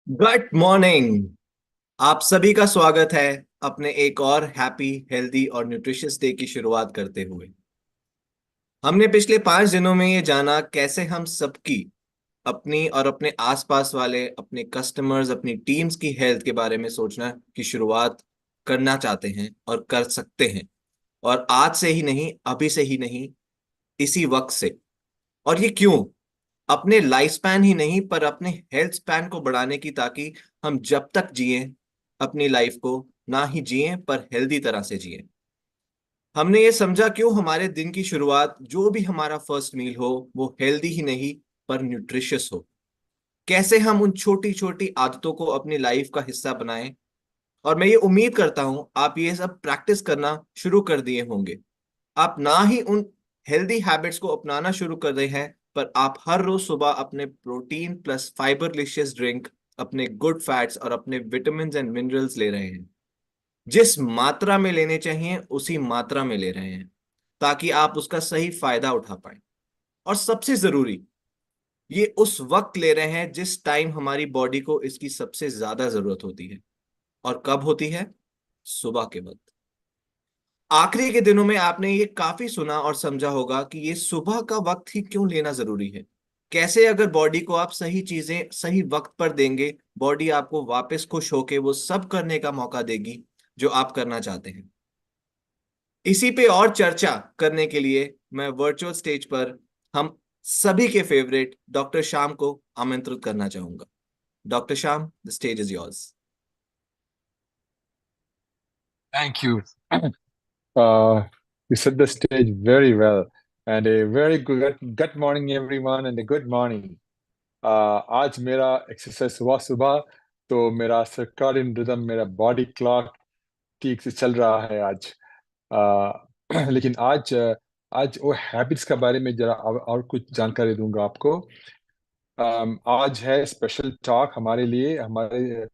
Good morning. आप सभी का स्वागत है अपने एक और हैप्पी हेल्दी और न्यूट्रिशियस डे की शुरुआत करते हुए। हमने पिछले 5 दिनों में ये जाना कैसे हम सबकी, अपनी और अपने आसपास वाले, अपने कस्टमर्स, अपनी टीम्स की हेल्थ के बारे में सोचना की शुरुआत करना चाहते हैं और कर सकते हैं। और आज से ही नहीं, अभी से ही नहीं, इसी वक्त से। और ये क्यों? अपने लाइफ स्पैन ही नहीं पर अपने हेल्थ स्पैन को बढ़ाने की, ताकि हम जब तक जिए अपनी लाइफ को ना ही जिए पर हेल्दी तरह से जिए। हमने ये समझा क्यों हमारे दिन की शुरुआत, जो भी हमारा फर्स्ट मील हो, वो हेल्दी ही नहीं पर न्यूट्रिशियस हो। कैसे हम उन छोटी छोटी आदतों को अपनी लाइफ का हिस्सा बनाएं। और मैं ये उम्मीद करता हूं आप ये सब प्रैक्टिस करना शुरू कर दिए होंगे। आप ना ही उन हेल्दी हैबिट्स को अपनाना शुरू कर रहे हैं, पर आप हर रोज सुबह अपने protein plus fibre Licious drink, अपने गुड फैट्स और अपने विटामिन एंड मिनरल्स ले रहे हैं। जिस मात्रा में लेने चाहिए उसी मात्रा में ले रहे हैं, ताकि आप उसका सही फायदा उठा पाए। और सबसे जरूरी, ये उस वक्त ले रहे हैं जिस टाइम हमारी बॉडी को इसकी सबसे ज्यादा जरूरत होती है। और कब होती है? सुबह के वक्त। आखिरी के दिनों में आपने ये काफी सुना और समझा होगा कि ये सुबह का वक्त ही क्यों लेना जरूरी है। कैसे अगर बॉडी को आप सही चीजें सही वक्त पर देंगे, बॉडी आपको वापस खुश होके वो सब करने का मौका देगी जो आप करना चाहते हैं। इसी पे और चर्चा करने के लिए मैं वर्चुअल स्टेज पर हम सभी के फेवरेट डॉक्टर श्याम को आमंत्रित करना चाहूंगा। Doctor Shyam, the stage is yours. Thank you. Uh, you set the stage very well. And a very good morning, everyone, and a good morning. आज मेरा एक्सरसाइज सुबह सुबह, तो मेरा सर्काडियन रिदम, मेरा बॉडी क्लॉक ठीक से चल रहा है आज। लेकिन आज वो हैबिट्स के बारे में जरा और कुछ जानकारी दूंगा आपको। आज है स्पेशल टॉक हमारे लिए। हमारे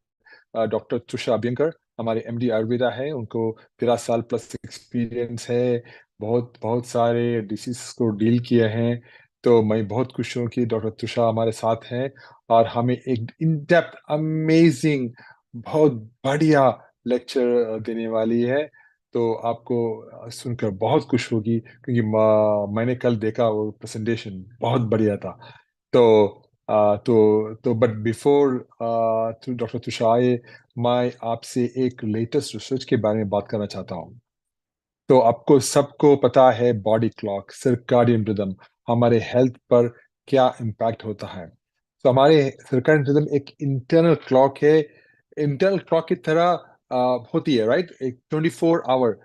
डॉक्टर तुषार अभ्यंकर हमारे एमडी आयुर्वेदा है, उनको 13 साल प्लस एक्सपीरियंस है। बहुत बहुत सारे डिसीज को डील किए हैं। तो मैं बहुत खुश हूँ कि डॉक्टर तुषार हमारे साथ हैं और हमें एक इन डेप्थ अमेजिंग, बहुत बढ़िया लेक्चर देने वाली है। तो आपको सुनकर बहुत खुश होगी, क्योंकि मैंने कल देखा, वो प्रेजेंटेशन बहुत बढ़िया था। तो but before to doctor Tushar, मैं आपसे एक लेटेस्ट रिसर्च के बारे में बात करना चाहता हूँ। तो आपको सबको पता है, बॉडी क्लॉक, सर्काडियन रिदम हमारे हेल्थ पर क्या इम्पैक्ट होता है। तो हमारे सर्काडियन रिदम एक इंटरनल क्लॉक है। इंटरनल क्लॉक की तरह होती है, राइट? एक 24 आवर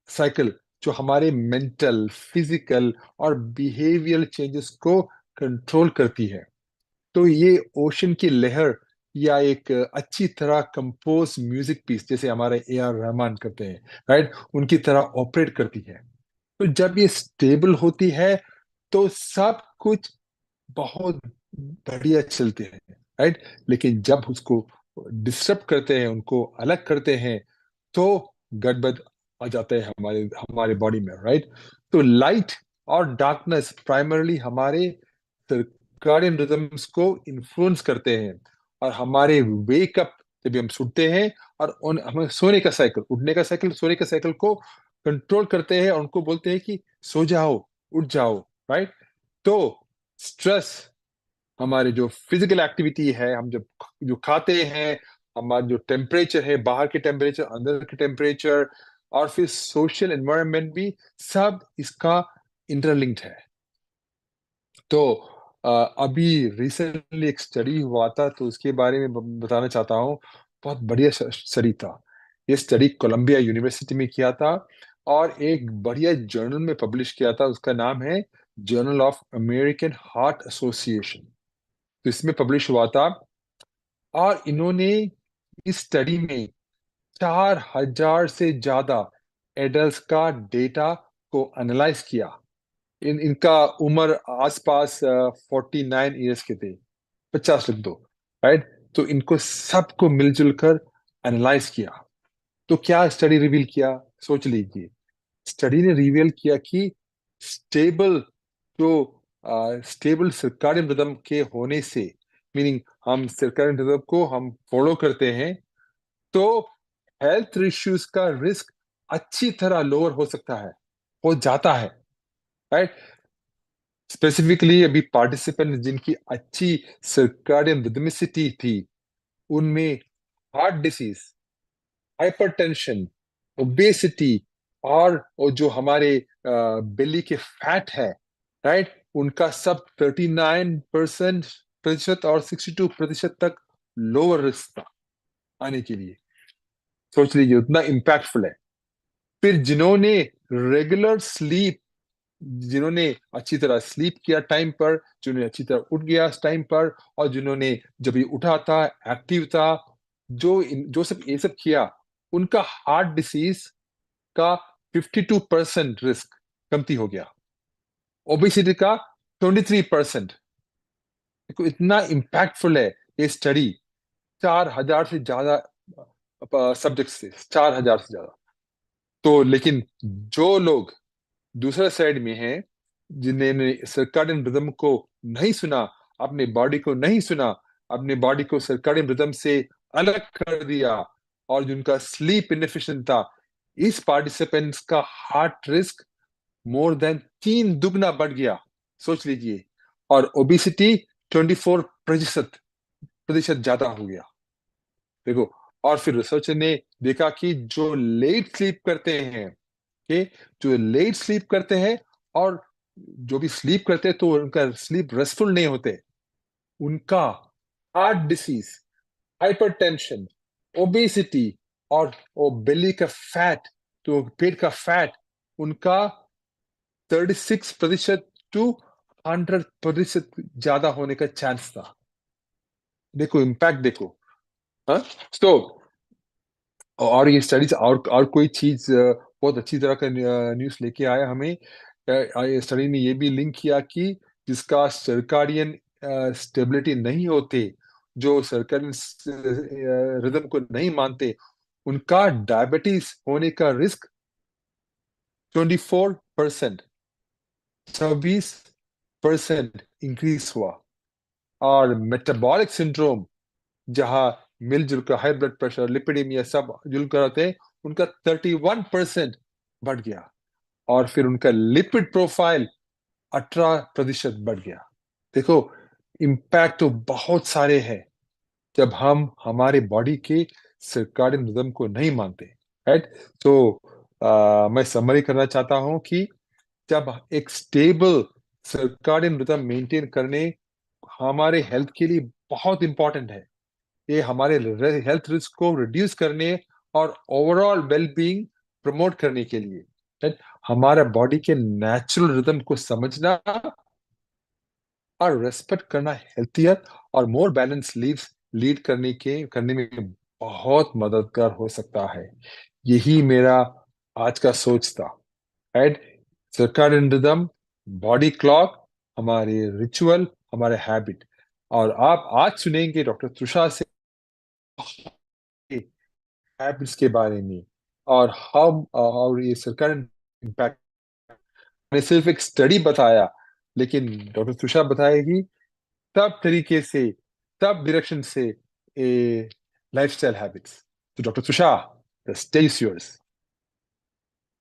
साइकिल, जो हमारे मेंटल, फिजिकल और बिहेवियरल चेंजेस को कंट्रोल करती है। तो ये ओशन की लहर या एक अच्छी तरह कंपोज म्यूजिक पीस, जैसे हमारे ए आर रहमान करते हैं, राइट, उनकी तरह ऑपरेट करती है। तो जब ये स्टेबल होती है, तो सब कुछ बहुत बढ़िया चलते हैं, राइट। लेकिन जब उसको डिस्टर्ब करते हैं, उनको अलग करते हैं, तो गड़बड़ आ जाता है हमारे हमारे बॉडी में, राइट। तो लाइट और डार्कनेस प्राइमरली हमारे सर्काडियन रिदम्स को इन्फ्लुएंस करते हैं। और हमारे वेकअप, जब हम सुनते हैं, और उन हमें सोने का साइकिल, उठने का साइकिल, सोने का साइकिल को कंट्रोल करते हैं, और उनको बोलते हैं कि सो जाओ, उठ जाओ, राइट। तो स्ट्रेस, हमारे जो फिजिकल एक्टिविटी है, हम जब जो खाते हैं, हमारा जो टेम्परेचर है, बाहर के टेम्परेचर, अंदर के टेम्परेचर, और फिर सोशल एनवायरनमेंट भी, सब इसका इंटरलिंक्ड है। तो अभी रिसेंटली एक स्टडी हुआ था, तो उसके बारे में बताना चाहता हूँ। बहुत बढ़िया स्टडी था। ये स्टडी कोलंबिया यूनिवर्सिटी में किया था, और एक बढ़िया जर्नल में पब्लिश किया था। उसका नाम है journal of American heart association. तो इसमें पब्लिश हुआ था। और इन्होंने इस स्टडी में 4,000 से ज्यादा एडल्ट का डेटा को एनालाइज किया। इनका उम्र आसपास 49 ईयर्स के थे, 50 लिख दो, राइट। तो इनको सबको मिलजुल कर एनालाइज किया। तो क्या स्टडी रिवील किया, सोच लीजिए। स्टडी ने रिवील किया कि स्टेबल जो स्टेबल सर्काडियन रिदम के होने से मीनिंग हम सर्कैडियन रिदम को हम फॉलो करते हैं, तो हेल्थ इश्यूज का रिस्क अच्छी तरह लोअर हो सकता है, हो जाता है, राइट। स्पेसिफिकली अभी पार्टिसिपेंट जिनकी अच्छी सर्काडियन रिदमिसिटी थी, उनमें हार्ट डिसीज, हाइपरटेंशन, ओबेसिटी, और वो जो हमारे बेली के फैट है, राइट, उनका सब 39% और 62% तक लोअर रिस्क था आने के लिए। सोच लीजिए उतना इम्पैक्टफुल है। फिर जिन्होंने रेगुलर स्लीप, जिन्होंने अच्छी तरह स्लीप किया टाइम पर, जिन्होंने अच्छी तरह उठ गया टाइम पर, और जिन्होंने जब ये उठा था एक्टिव था, जो सब ये सब किया, उनका हार्ट डिसीज का 52% रिस्क कमती हो गया, ओबेसिटी का 23%। देखो इतना इम्पैक्टफुल है ये स्टडी। 4,000 से ज्यादा सब्जेक्ट से, 4,000 से ज्यादा। तो लेकिन जो लोग दूसरे साइड में हैं, जिन्होंने सर्काडियन रिदम को नहीं सुना, अपने बॉडी को नहीं सुना, अपने बॉडी को सर्काडियन रिदम से अलग कर दिया, और जिनका स्लीप इनएफिशिएंट था, इस पार्टिसिपेंट्स का हार्ट रिस्क मोर देन 3 दुगना बढ़ गया। सोच लीजिए। और ओबिसिटी 24% ज्यादा हो गया। देखो, और फिर रिसर्च ने देखा कि जो लेट स्लीप करते हैं, कि जो लेट स्लीप करते हैं, और जो भी स्लीप करते हैं तो उनका स्लीप रेस्टफुल नहीं होते, उनका हार्ट डिसीज, हाइपरटेंशन, ओबेसिटी, और वो बेली का फैट, तो पेट का फैट, उनका 36% टू 100% ज्यादा होने का चांस था। देखो इम्पैक्ट देखो। हाँ। तो और ये स्टडीज, और कोई चीज बहुत अच्छी तरह का न्यूज़ लेके आया हमें। स्टडी ने ये भी लिंक किया कि जिसका सर्काडियन स्टेबिलिटी नहीं होते, जो सर्काडियन रिदम को नहीं मानते, उनका डायबिटीज होने का रिस्क 24%, 26% इंक्रीज हुआ। और मेटाबॉलिक सिंड्रोम, जहां मिलजुल कर हाई ब्लड प्रेशर, लिपिडीमिया सब जुल कर आते हैं, उनका 31% बढ़ गया। और फिर उनका लिपिड प्रोफाइल 18% बढ़ गया। देखो, इम्पैक्ट तो बहुत सारे हैं जब हम हमारे बॉडी के सर्काडियन रिदम को नहीं मानते, राइट। तो मैं समरी करना चाहता हूं कि जब एक स्टेबल सर्काडियन रिदम मेंटेन करने हमारे हेल्थ के लिए बहुत इंपॉर्टेंट है। ये हमारे हेल्थ रिस्क को रिड्यूस करने और ओवरऑल वेलबींग प्रमोट करने के लिए, right? हमारा बॉडी के नेचुरल रिदम को समझना और रेस्पेक्ट करना हेल्थियर और मोर बैलेंस लीव्स लीड करने में बहुत मददगार हो सकता है। यही मेरा आज का सोच था, right. Circadian rhythm, body clock, हमारे रिचुअल, हमारे हैबिट। और आप आज सुनेंगे डॉक्टर तुषार से हैबिट्स के बारे में, और हम और ये सर्काडियन इम्पैक्ट ने सिर्फ एक स्टडी बताया, लेकिन डॉक्टर तुषार बताएगी सब तरीके से, सब डायरेक्शन से ए लाइफस्टाइल हैबिट्स। तो doctor Tushar, the stage is yours.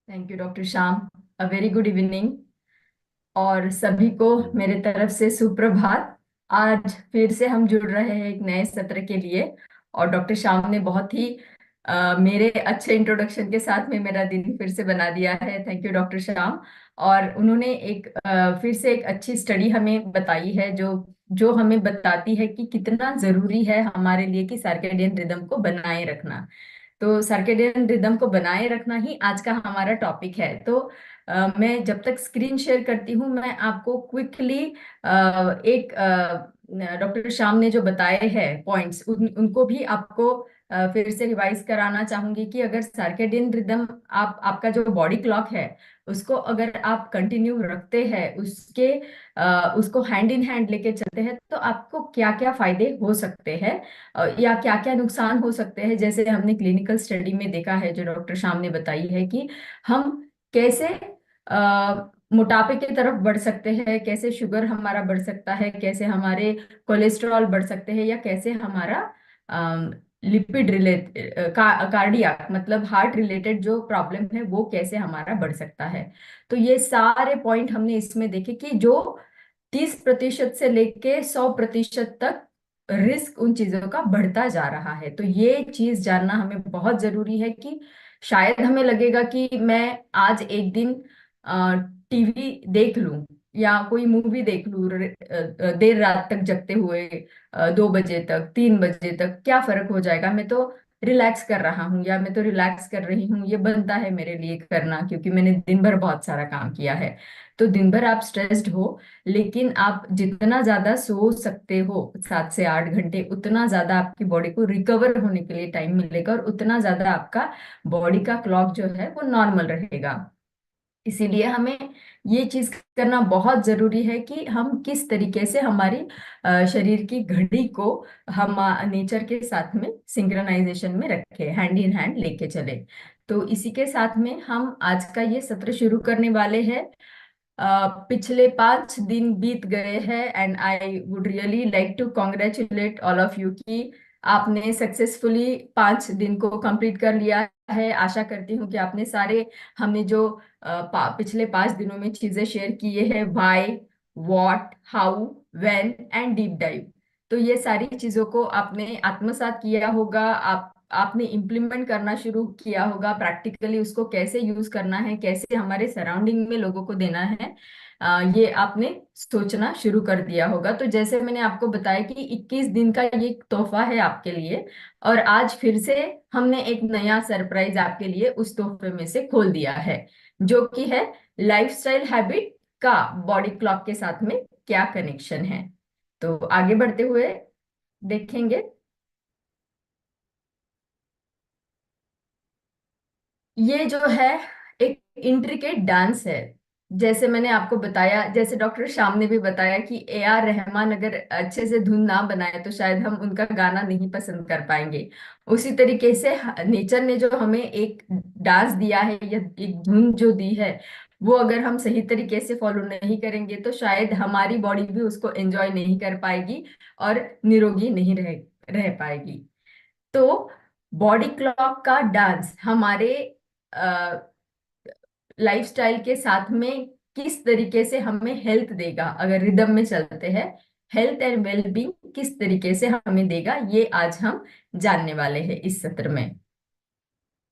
Thank you doctor Shyam. A very good evening और सभी को मेरे तरफ से सुप्रभात। आज फिर से हम जुड़ रहे हैं एक नए सत्र के लिए और डॉक्टर श्याम ने बहुत ही मेरे अच्छे इंट्रोडक्शन के साथ में मेरा दिन फिर से बना दिया है। Thank you doctor Shyam. और उन्होंने एक फिर से एक अच्छी स्टडी हमें बताई है जो जो हमें बताती है कि कितना जरूरी है हमारे लिए कि सर्केडियन रिदम को बनाए रखना। तो सर्केडियन रिदम को बनाए रखना ही आज का हमारा टॉपिक है। तो मैं जब तक स्क्रीन शेयर करती हूँ मैं आपको क्विकली एक डॉक्टर श्याम ने जो बताए हैं पॉइंट्स उनको भी आपको फिर से रिवाइज कराना चाहूंगी कि अगर सर्केडियन रिदम आपका जो बॉडी क्लॉक है उसको अगर आप कंटिन्यू रखते हैं उसको हैंड इन हैंड लेके चलते हैं तो आपको क्या क्या फायदे हो सकते हैं या क्या क्या नुकसान हो सकते हैं। जैसे हमने क्लिनिकल स्टडी में देखा है जो डॉक्टर श्याम ने बताई है कि हम कैसे मोटापे की तरफ बढ़ सकते हैं, कैसे शुगर हमारा बढ़ सकता है, कैसे हमारे कोलेस्ट्रॉल बढ़ सकते हैं, या कैसे हमारा लिपिड रिलेट कार्डियक मतलब हार्ट रिलेटेड जो प्रॉब्लम है वो कैसे हमारा बढ़ सकता है। तो ये सारे पॉइंट हमने इसमें देखे कि जो 30% से लेके 100% तक रिस्क उन चीजों का बढ़ता जा रहा है। तो ये चीज जानना हमें बहुत जरूरी है कि शायद हमें लगेगा कि मैं आज एक दिन टीवी देख लूं या कोई मूवी देख लूं देर रात तक जगते हुए, 2 बजे तक 3 बजे तक, क्या फर्क हो जाएगा, मैं तो रिलैक्स कर रहा हूँ या मैं तो रिलैक्स कर रही हूँ, ये बनता है मेरे लिए करना क्योंकि मैंने दिन भर बहुत सारा काम किया है। तो दिन भर आप स्ट्रेस्ड हो, लेकिन आप जितना ज्यादा सो सकते हो 7 से 8 घंटे, उतना ज्यादा आपकी बॉडी को रिकवर होने के लिए टाइम मिलेगा और उतना ज्यादा आपका बॉडी का क्लॉक जो है वो नॉर्मल रहेगा। इसीलिए हमें ये चीज करना बहुत जरूरी है कि हम किस तरीके से हमारी शरीर की घड़ी को हम नेचर के साथ में सिंक्रोनाइजेशन में रखें, हैंड इन हैंड लेके चले। तो इसी के साथ में हम आज का ये सत्र शुरू करने वाले हैं। पिछले 5 दिन बीत गए हैं and I would really like to congratulate all of you कि आपने सक्सेसफुली 5 दिन को कंप्लीट कर लिया है। आशा करती हूँ कि आपने सारे, हमने जो पिछले 5 दिनों में चीजें शेयर किए हैं, why, what, how, when and deep dive, तो ये सारी चीजों को आपने आत्मसात किया होगा। आपने इम्प्लीमेंट करना शुरू किया होगा प्रैक्टिकली, उसको कैसे यूज करना है, कैसे हमारे सराउंडिंग में लोगों को देना है, ये आपने सोचना शुरू कर दिया होगा। तो जैसे मैंने आपको बताया कि 21 दिन का ये एक तोहफा है आपके लिए, और आज फिर से हमने एक नया सरप्राइज आपके लिए उस तोहफे में से खोल दिया है, जो कि है लाइफस्टाइल हैबिट का बॉडी क्लॉक के साथ में क्या कनेक्शन है। तो आगे बढ़ते हुए देखेंगे। ये जो है एक इंट्रिकेट डांस है। जैसे मैंने आपको बताया, जैसे डॉक्टर श्याम ने भी बताया कि ए आर रहमान अगर अच्छे से धुन ना बनाए तो शायद हम उनका गाना नहीं पसंद कर पाएंगे। उसी तरीके से नेचर ने जो हमें एक डांस दिया है या एक धुन जो दी है, वो अगर हम सही तरीके से फॉलो नहीं करेंगे तो शायद हमारी बॉडी भी उसको एंजॉय नहीं कर पाएगी और निरोगी नहीं रह पाएगी। तो बॉडी क्लॉक का डांस हमारे लाइफस्टाइल के साथ में किस तरीके से हमें हेल्थ देगा, अगर रिदम में चलते हैं, हेल्थ एंड वेलबींग किस तरीके से हमें देगा, ये आज हम जानने वाले हैं इस सत्र में।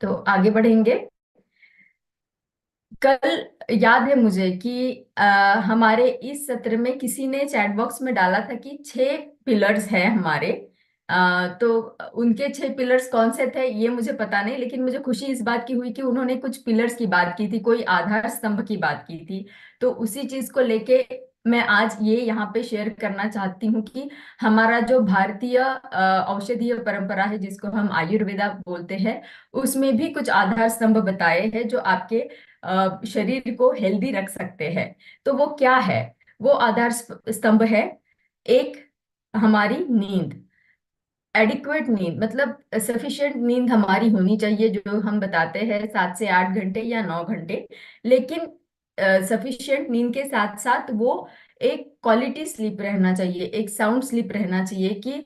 तो आगे बढ़ेंगे। कल याद है मुझे कि हमारे इस सत्र में किसी ने चैट बॉक्स में डाला था कि 6 पिलर्स हैं हमारे। तो उनके 6 पिलर्स कौन से थे ये मुझे पता नहीं, लेकिन मुझे खुशी इस बात की हुई कि उन्होंने कुछ पिलर्स की बात की थी, कोई आधार स्तंभ की बात की थी। तो उसी चीज को लेके मैं आज ये यहाँ पे शेयर करना चाहती हूँ कि हमारा जो भारतीय औषधीय परंपरा है जिसको हम आयुर्वेदा बोलते हैं, उसमें भी कुछ आधार स्तंभ बताए हैं जो आपके शरीर को हेल्दी रख सकते हैं। तो वो क्या है? वो आधार स्तंभ है, एक हमारी नींद, एडिक्वेट नींद, मतलब सफिशिएंट नींद हमारी होनी चाहिए, जो हम बताते हैं 7 से 8 घंटे या 9 घंटे। लेकिन सफिशिएंट नींद के साथ साथ वो एक क्वालिटी स्लीप रहना चाहिए, एक साउंड स्लीप रहना चाहिए कि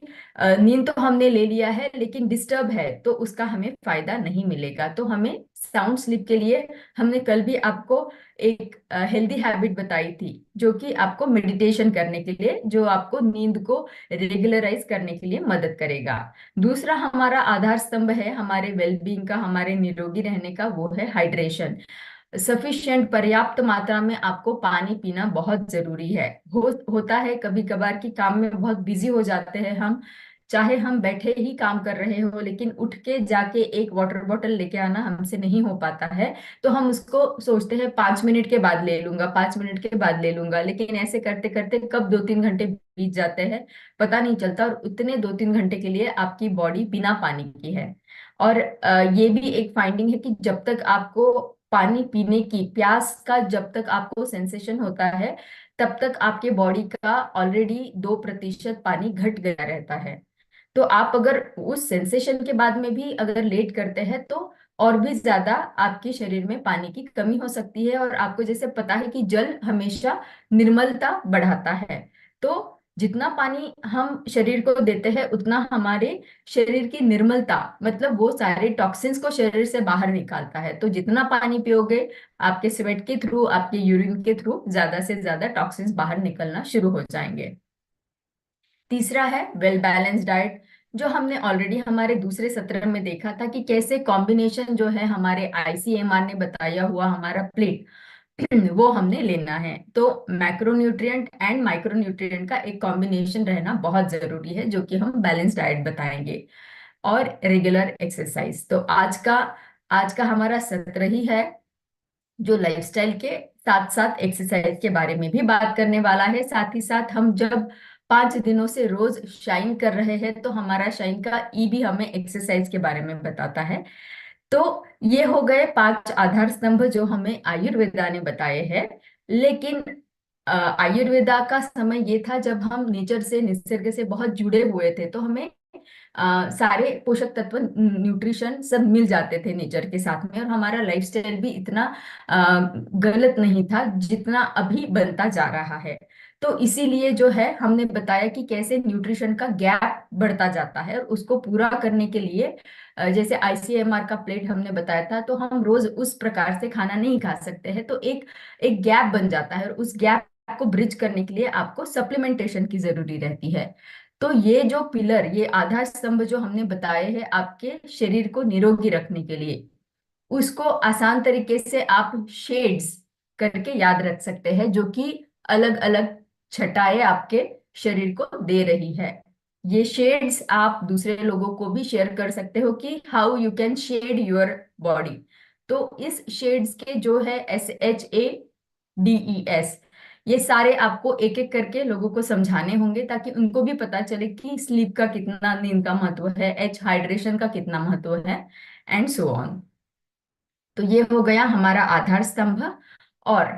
नींद तो हमने ले लिया है लेकिन डिस्टर्ब है तो उसका हमें फायदा नहीं मिलेगा। तो हमें साउंड स्लीप के लिए हमने कल भी आपको एक हेल्दी हैबिट बताई थी, जो कि आपको मेडिटेशन करने के लिए, जो आपको नींद को रेगुलराइज करने के लिए मदद करेगा। दूसरा हमारा आधार स्तंभ है हमारे वेलबींग का, हमारे निरोगी रहने का, वो है हाइड्रेशन। सफिशिएंट, पर्याप्त मात्रा में आपको पानी पीना बहुत जरूरी है। होता है कभी कभार कि काम में बहुत बिजी हो जाते हैं हम, चाहे हम बैठे ही काम कर रहे हो लेकिन उठ के जाके एक वाटर बॉटल लेके आना हमसे नहीं हो पाता है। तो हम उसको सोचते हैं 5 मिनट के बाद ले लूंगा, 5 मिनट के बाद ले लूंगा, लेकिन ऐसे करते करते कब 2-3 घंटे बीत जाते हैं पता नहीं चलता, और उतने 2-3 घंटे के लिए आपकी बॉडी बिना पानी की है। और ये भी एक फाइंडिंग है कि जब तक आपको पानी पीने की प्यास का, जब तक आपको सेंसेशन होता है, तब तक आपके बॉडी का ऑलरेडी 2% पानी घट गया रहता है। तो आप अगर उस सेंसेशन के बाद में भी अगर लेट करते हैं तो और भी ज्यादा आपके शरीर में पानी की कमी हो सकती है। और आपको जैसे पता है कि जल हमेशा निर्मलता बढ़ाता है। तो जितना पानी हम शरीर को देते हैं उतना हमारे शरीर की निर्मलता, मतलब वो सारे टॉक्सिन्स को शरीर से बाहर निकालता है। तो जितना पानी पियोगे, आपके स्वेट के थ्रू, आपके यूरिन के थ्रू ज्यादा से ज्यादा टॉक्सिन्स बाहर निकलना शुरू हो जाएंगे। तीसरा है वेल बैलेंस डाइट, जो हमने ऑलरेडी हमारे दूसरे सत्र में देखा था कि कैसे कॉम्बिनेशन जो है हमारे आईसीएमआर ने बताया हुआ हमारा प्लेट वो हमने लेना है। तो मैक्रोन्यूट्रिएंट एंड माइक्रोन्यूट्रिएंट का एक कॉम्बिनेशन रहना बहुत जरूरी है, जो कि हम बैलेंस डाइट बताएंगे। और रेगुलर एक्सरसाइज। तो आज का हमारा सत्र ही है जो लाइफस्टाइल के साथ साथ एक्सरसाइज के बारे में भी बात करने वाला है। साथ ही साथ हम जब 5 दिनों से रोज शाइन कर रहे हैं तो हमारा शाइन का ई भी हमें एक्सरसाइज के बारे में बताता है। तो ये हो गए 5 आधार स्तंभ जो हमें आयुर्वेदा ने बताए हैं। लेकिन आयुर्वेदा का समय ये था जब हम नेचर से, निसर्ग से बहुत जुड़े हुए थे, तो हमें सारे पोषक तत्व, न्यूट्रिशन सब मिल जाते थे नेचर के साथ में। और हमारा लाइफस्टाइल भी इतना गलत नहीं था जितना अभी बनता जा रहा है। तो इसीलिए जो है हमने बताया कि कैसे न्यूट्रिशन का गैप बढ़ता जाता है, और उसको पूरा करने के लिए जैसे आईसीएमआर का प्लेट हमने बताया था, तो हम रोज उस प्रकार से खाना नहीं खा सकते हैं। तो एक एक गैप बन जाता है, और उस गैप को ब्रिज करने के लिए आपको सप्लीमेंटेशन की जरूरी रहती है। तो ये जो पिलर, ये आधार स्तंभ जो हमने बताए हैं आपके शरीर को निरोगी रखने के लिए, उसको आसान तरीके से आप शेड्स करके याद रख सकते हैं, जो कि अलग अलग छटाएं आपके शरीर को दे रही है। ये शेड्स आप दूसरे लोगों को भी शेयर कर सकते हो कि how you can shade your body. तो इस शेड्स के जो है SHADES, ये सारे आपको एक एक करके लोगों को समझाने होंगे, ताकि उनको भी पता चले कि स्लीप का कितना, नींद का महत्व है, हाइड्रेशन का कितना महत्व है, एंड सो ऑन। तो ये हो गया हमारा आधार स्तंभ। और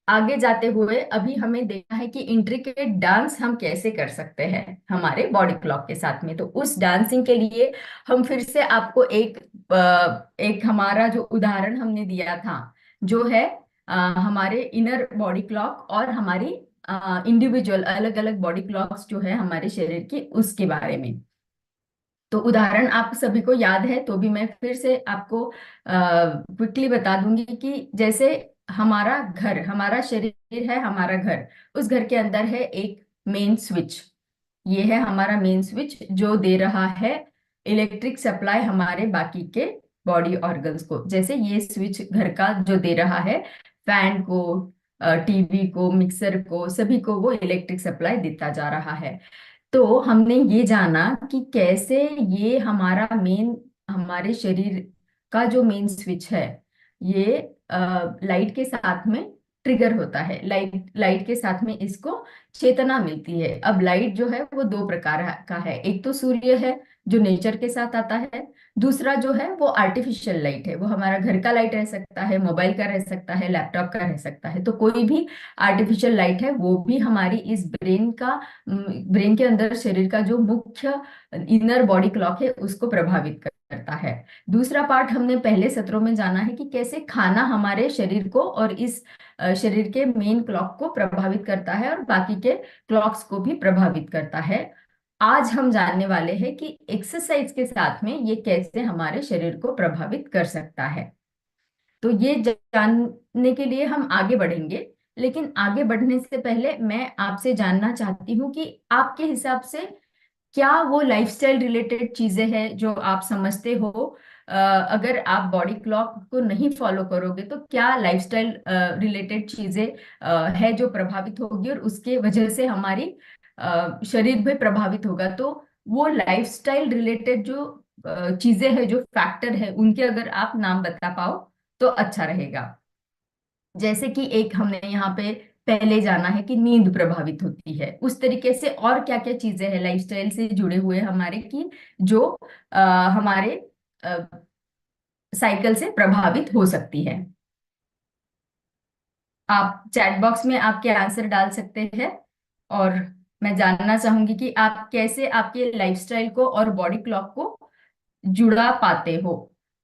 आगे जाते हुए अभी हमें देखना है कि इंट्रिकेट डांस हम कैसे कर सकते हैं हमारे बॉडी क्लॉक के साथ में। तो उस डांसिंग के लिए हम फिर से आपको एक हमारा जो उदाहरण हमने दिया था, जो है हमारे इनर बॉडी क्लॉक और हमारी इंडिविजुअल अलग अलग बॉडी क्लॉक्स जो है हमारे शरीर की, उसके बारे में। तो उदाहरण आप सभी को याद है, तो भी मैं फिर से आपको क्विकली बता दूंगी कि जैसे हमारा घर, हमारा शरीर है हमारा घर, उस घर के अंदर है एक मेन स्विच। ये है हमारा मेन स्विच जो दे रहा है इलेक्ट्रिक सप्लाई हमारे बाकी के बॉडी ऑर्गन्स को। जैसे ये स्विच घर का जो दे रहा है फैन को, टीवी को, मिक्सर को, सभी को वो इलेक्ट्रिक सप्लाई देता जा रहा है। तो हमने ये जाना कि कैसे ये हमारा मेन, हमारे शरीर का जो मेन स्विच है, ये लाइट के साथ में ट्रिगर होता है। लाइट लाइट के साथ में इसको चेतना मिलती है। अब लाइट जो है वो दो प्रकार का है, एक तो सूर्य है जो नेचर के साथ आता है, दूसरा जो है वो आर्टिफिशियल लाइट है। वो हमारा घर का लाइट रह सकता है, मोबाइल का रह सकता है, लैपटॉप का रह सकता है। तो कोई भी आर्टिफिशियल लाइट है वो भी हमारी इस ब्रेन के अंदर शरीर का जो मुख्य इनर बॉडी क्लॉक है उसको प्रभावित करता है। दूसरा पार्ट हमने पहले सत्रों में जाना है कि कैसे खाना हमारे शरीर को और इस शरीर के मेन क्लॉक को प्रभावित करता है, और बाकी के क्लॉक्स को भी प्रभावित करता है। आज हम जानने वाले हैं कि एक्सरसाइज के साथ में ये कैसे हमारे शरीर को प्रभावित कर सकता है। तो ये जानने के लिए हम आगे बढ़ेंगे। लेकिन आगे बढ़ने से पहले मैं आपसे जानना चाहती हूँ कि आपके हिसाब से क्या वो लाइफस्टाइल रिलेटेड चीजें हैं जो आप समझते हो, अगर आप बॉडी क्लॉक को नहीं फॉलो करोगे तो क्या लाइफस्टाइल रिलेटेड चीजें है जो प्रभावित होगी, और उसके वजह से हमारी शरीर भी प्रभावित होगा। तो वो लाइफस्टाइल रिलेटेड जो चीजें हैं, जो फैक्टर है, उनके अगर आप नाम बता पाओ तो अच्छा रहेगा। जैसे कि एक हमने यहाँ पे पहले जाना है कि नींद प्रभावित होती है, उस तरीके से और क्या क्या चीजें हैं लाइफस्टाइल से जुड़े हुए हमारे की, जो हमारे साइकिल से प्रभावित हो सकती है। आप चैट बॉक्स में आपके आंसर डाल सकते हैं। और मैं जानना चाहूंगी कि आप कैसे आपके लाइफस्टाइल को और बॉडी क्लॉक को जुड़ा पाते हो।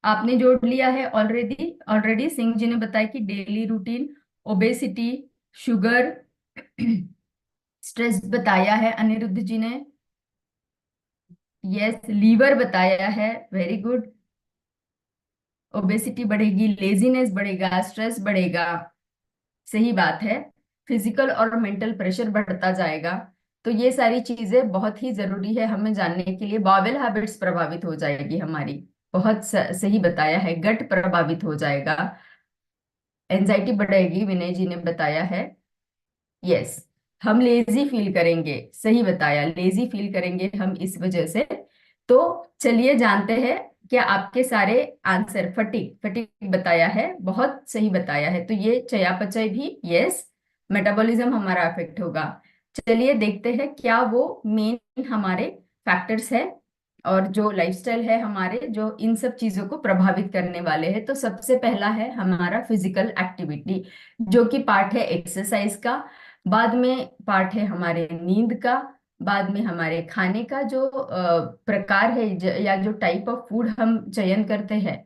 आपने जोड़ लिया है ऑलरेडी। ऑलरेडी सिंह जी ने बताया कि daily routine, obesity, sugar, stress बताया है अनिरुद्ध जी ने। यस, लीवर बताया है, वेरी गुड। ओबेसिटी बढ़ेगी, लेजीनेस बढ़ेगा, स्ट्रेस बढ़ेगा, सही बात है। फिजिकल और मेंटल प्रेशर बढ़ता जाएगा। तो ये सारी चीजें बहुत ही जरूरी है हमें जानने के लिए। बावेल हैबिट्स प्रभावित हो जाएगी हमारी, बहुत सही बताया है। गट प्रभावित हो जाएगा, एंजाइटी बढ़ेगी, विनय जी ने बताया है। यस, हम लेजी फील करेंगे, सही बताया, लेजी फील करेंगे हम इस वजह से। तो चलिए जानते हैं क्या आपके सारे आंसर। फटीग, फटीग बताया है, बहुत सही बताया है। तो ये चयापचय भी, यस, मेटाबॉलिज्म हमारा अफेक्ट होगा। चलिए देखते हैं क्या वो मेन हमारे फैक्टर्स है और जो लाइफस्टाइल है हमारे, जो इन सब चीजों को प्रभावित करने वाले हैं। तो सबसे पहला है हमारा फिजिकल एक्टिविटी, जो कि पार्ट है एक्सरसाइज का। बाद में पार्ट है हमारे नींद का। बाद में हमारे खाने का जो प्रकार है, या जो टाइप ऑफ फूड हम चयन करते हैं।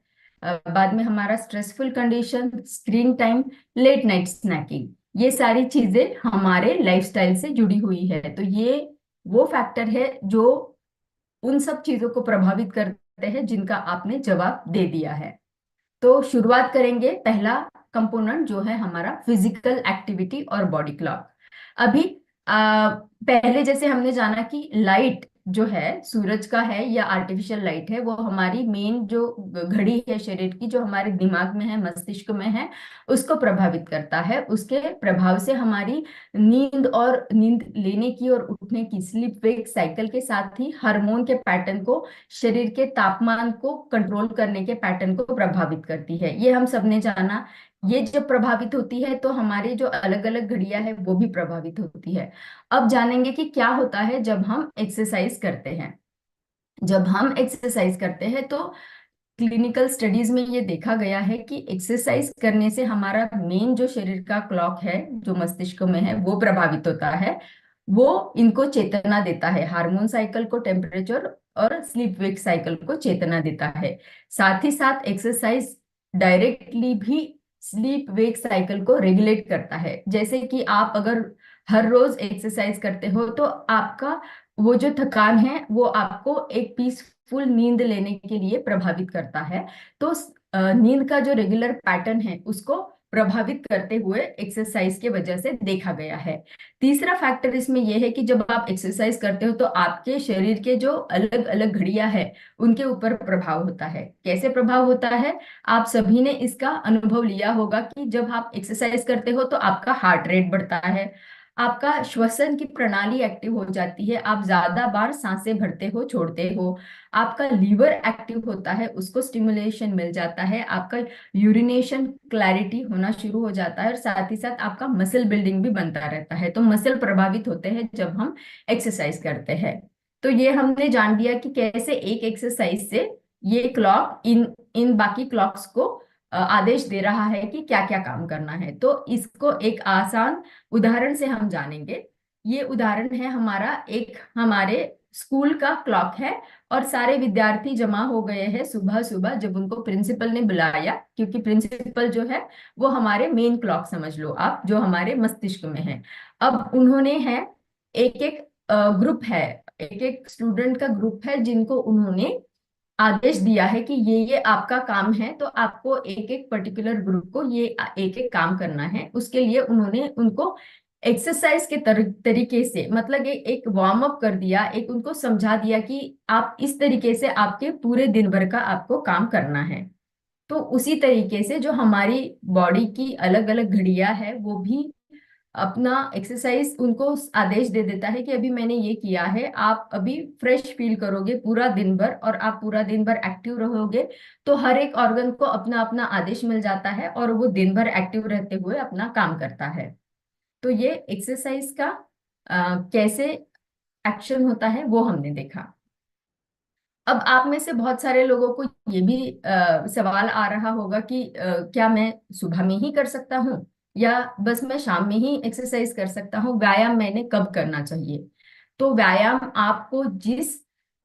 बाद में हमारा stressful condition, screen time, late night snacking, ये सारी चीजें हमारे लाइफस्टाइल से जुड़ी हुई है। तो ये वो फैक्टर है जो उन सब चीजों को प्रभावित करते हैं जिनका आपने जवाब दे दिया है। तो शुरुआत करेंगे, पहला कंपोनेंट जो है हमारा फिजिकल एक्टिविटी और बॉडी क्लॉक। अभी पहले जैसे हमने जाना कि लाइट जो है सूरज का है या आर्टिफिशियल लाइट है, वो हमारी मेन जो घड़ी है शरीर की, जो हमारे दिमाग में है, मस्तिष्क में है, उसको प्रभावित करता है। उसके प्रभाव से हमारी नींद और नींद लेने की और उठने की, स्लीप वेक साइकिल के साथ ही हार्मोन के पैटर्न को, शरीर के तापमान को कंट्रोल करने के पैटर्न को प्रभावित करती है। ये हम सबने जाना। ये जब प्रभावित होती है तो हमारी जो अलग अलग घड़ियां है वो भी प्रभावित होती है। अब जानेंगे कि क्या होता है जब हम एक्सरसाइज करते हैं। जब हम एक्सरसाइज करते हैं तो क्लिनिकल स्टडीज में ये देखा गया है कि एक्सरसाइज करने से हमारा मेन जो शरीर का क्लॉक है, जो मस्तिष्क में है, वो प्रभावित होता है। वो इनको चेतना देता है, हार्मोन साइकिल को, टेम्परेचर और स्लीप वेक साइकिल को चेतना देता है। साथ ही साथ एक्सरसाइज डायरेक्टली भी स्लीप वेक साइकिल को रेगुलेट करता है। जैसे कि आप अगर हर रोज एक्सरसाइज करते हो तो आपका वो जो थकान है वो आपको एक पीसफुल नींद लेने के लिए प्रभावित करता है। तो नींद का जो रेगुलर पैटर्न है उसको प्रभावित करते हुए एक्सरसाइज के वजह से देखा गया है। तीसरा फैक्टर इसमें यह है कि जब आप एक्सरसाइज करते हो तो आपके शरीर के जो अलग अलग घड़ियां हैं उनके ऊपर प्रभाव होता है। कैसे प्रभाव होता है? आप सभी ने इसका अनुभव लिया होगा कि जब आप एक्सरसाइज करते हो तो आपका हार्ट रेट बढ़ता है, आपका श्वसन की प्रणाली एक्टिव हो जाती है, आप ज्यादा बार सांसें भरते हो, छोड़ते हो, आपका लीवर एक्टिव होता है, उसको स्टिमुलेशन मिल जाता है, आपका यूरिनेशन क्लैरिटी होना शुरू हो जाता है, और साथ ही साथ आपका मसल बिल्डिंग भी बनता रहता है। तो मसल प्रभावित होते हैं जब हम एक्सरसाइज करते हैं। तो ये हमने जान लिया कि कैसे एक एक्सरसाइज से ये क्लॉक इन इन बाकी क्लॉक्स को आदेश दे रहा है कि क्या क्या काम करना है। तो इसको एक आसान उदाहरण से हम जानेंगे। ये उदाहरण है हमारा, एक हमारे स्कूल का क्लॉक है और सारे विद्यार्थी जमा हो गए हैं सुबह सुबह जब उनको प्रिंसिपल ने बुलाया, क्योंकि प्रिंसिपल जो है वो हमारे मेन क्लॉक समझ लो आप, जो हमारे मस्तिष्क में है। अब उन्होंने है एक एक ग्रुप है, एक एक स्टूडेंट का ग्रुप है जिनको उन्होंने आदेश दिया है कि ये आपका काम है। तो आपको एक एक पर्टिकुलर ग्रुप को ये एक एक काम करना है। उसके लिए उन्होंने उनको एक्सरसाइज के तरीके से, मतलब एक वार्म अप कर दिया, एक उनको समझा दिया कि आप इस तरीके से आपके पूरे दिन भर का आपको काम करना है। तो उसी तरीके से जो हमारी बॉडी की अलग अलग घड़ियां है वो भी अपना एक्सरसाइज उनको आदेश दे देता है कि अभी मैंने ये किया है, आप अभी फ्रेश फील करोगे पूरा दिन भर और आप पूरा दिन भर एक्टिव रहोगे। तो हर एक ऑर्गन को अपना अपना आदेश मिल जाता है और वो दिन भर एक्टिव रहते हुए अपना काम करता है। तो ये एक्सरसाइज का कैसे एक्शन होता है वो हमने देखा। अब आप में से बहुत सारे लोगों को ये भी सवाल आ रहा होगा कि क्या मैं सुबह में ही कर सकता हूँ या बस मैं शाम में ही एक्सरसाइज कर सकता हूँ, व्यायाम मैंने कब करना चाहिए? तो व्यायाम आपको जिस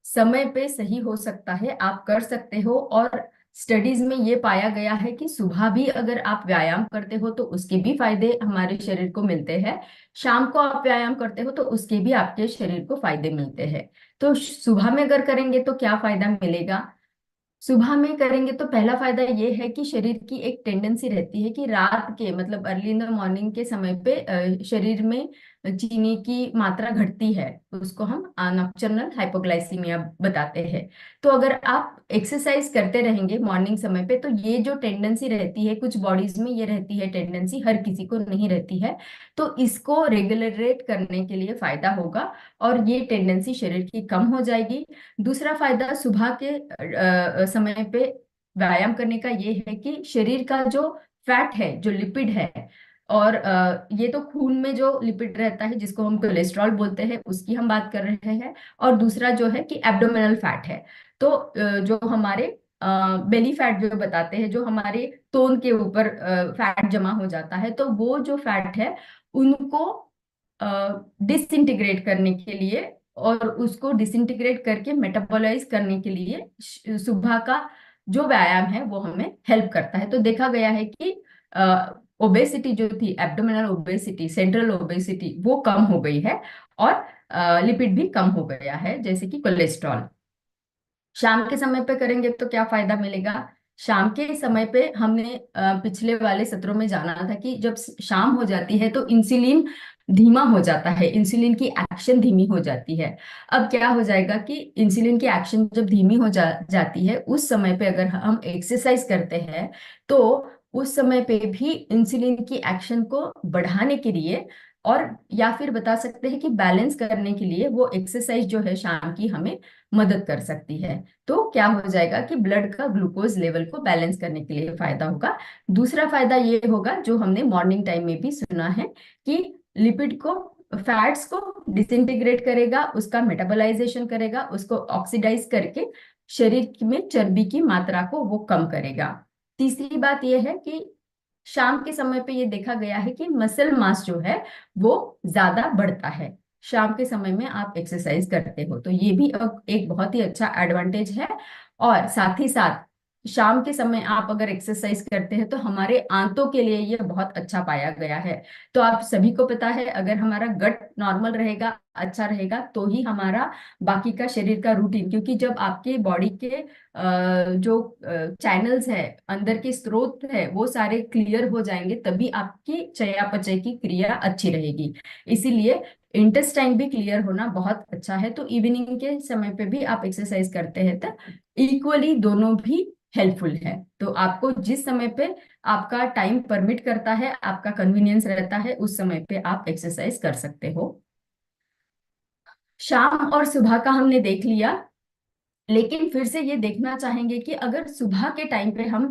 समय पे सही हो सकता है आप कर सकते हो, और स्टडीज में ये पाया गया है कि सुबह भी अगर आप व्यायाम करते हो तो उसके भी फायदे हमारे शरीर को मिलते हैं। शाम को आप व्यायाम करते हो तो उसके भी आपके शरीर को फायदे मिलते हैं। तो सुबह में अगर करेंगे तो क्या फायदा मिलेगा? सुबह में करेंगे तो पहला फायदा ये है कि शरीर की एक टेंडेंसी रहती है कि रात के मतलब अर्ली इन द मॉर्निंग के समय पे शरीर में चीनी की मात्रा घटती है। उसको हम नॉक्टर्नल हाइपोग्लाइसीमिया बताते हैं। तो अगर आप एक्सरसाइज करते रहेंगे मॉर्निंग समय पे तो ये जो टेंडेंसी रहती है, कुछ बॉडीज में ये रहती है टेंडेंसी, हर किसी को नहीं रहती है, तो इसको रेगुलरेट करने के लिए फायदा होगा और ये टेंडेंसी शरीर की कम हो जाएगी। दूसरा फायदा सुबह के समय पे व्यायाम करने का ये है कि शरीर का जो फैट है, जो लिपिड है, और ये तो खून में जो लिपिड रहता है जिसको हम कोलेस्ट्रॉल बोलते हैं उसकी हम बात कर रहे हैं। और दूसरा जो है कि एब्डोमिनल फैट है। तो जो हमारे बेली फैट जो बताते हैं, जो हमारे तोन के ऊपर फैट जमा हो जाता है, तो वो जो फैट है उनको डिसइंटीग्रेट करने के लिए और उसको डिसइंटीग्रेट करके मेटाबोलाइज करने के लिए सुबह का जो व्यायाम है वो हमें हेल्प करता है। तो देखा गया है कि ओबेसिटी जो थी, एब्डोमिनल ओबेसिटी, सेंट्रल ओबेसिटी, वो कम हो गई है और लिपिड भी कम हो गया है जैसे कि कोलेस्ट्रॉल। शाम के समय पे करेंगे तो क्या फायदा मिलेगा? शाम के समय पे हमने पिछले वाले सत्रों में जाना था कि जब शाम हो जाती है तो इंसुलिन धीमा हो जाता है, इंसुलिन की एक्शन धीमी हो जाती है। अब क्या हो जाएगा कि इंसुलिन की एक्शन जब धीमी हो जाती है, उस समय पे अगर हम एक्सरसाइज करते हैं तो उस समय पे भी इंसुलिन की एक्शन को बढ़ाने के लिए और या फिर बता सकते हैं कि बैलेंस करने के लिए वो एक्सरसाइज जो है शाम की हमें मदद कर सकती है। तो क्या हो जाएगा कि ब्लड का ग्लूकोज लेवल को बैलेंस करने के लिए फायदा होगा। दूसरा फायदा ये होगा जो हमने मॉर्निंग टाइम में भी सुना है कि लिपिड को, फैट्स को डिसइंटीग्रेट करेगा, उसका मेटाबोलाइजेशन करेगा, उसको ऑक्सीडाइज करके शरीर में चर्बी की मात्रा को वो कम करेगा। तीसरी बात यह है कि शाम के समय पे ये देखा गया है कि मसल मास जो है वो ज्यादा बढ़ता है। शाम के समय में आप एक्सरसाइज करते हो तो ये भी एक बहुत ही अच्छा एडवांटेज है। और साथ ही साथ शाम के समय आप अगर एक्सरसाइज करते हैं तो हमारे आंतों के लिए ये बहुत अच्छा पाया गया है। तो आप सभी को पता है अगर हमारा गट नॉर्मल रहेगा, अच्छा रहेगा, तो ही हमारा बाकी का शरीर का रूटीन, क्योंकि जब आपके बॉडी के जो चैनल्स है, अंदर के स्रोत है, वो सारे क्लियर हो जाएंगे तभी आपकी चयापचय की क्रिया अच्छी रहेगी। इसीलिए इंटेस्टाइन भी क्लियर होना बहुत अच्छा है। तो इवनिंग के समय पे भी आप एक्सरसाइज करते हैं तो इक्वली दोनों भी हेल्पफुल है। तो आपको जिस समय पे आपका टाइम परमिट करता है, आपका कन्वीनियंस रहता है, उस समय पे आप एक्सरसाइज कर सकते हो। शाम और सुबह का हमने देख लिया, लेकिन फिर से ये देखना चाहेंगे कि अगर सुबह के टाइम पे हम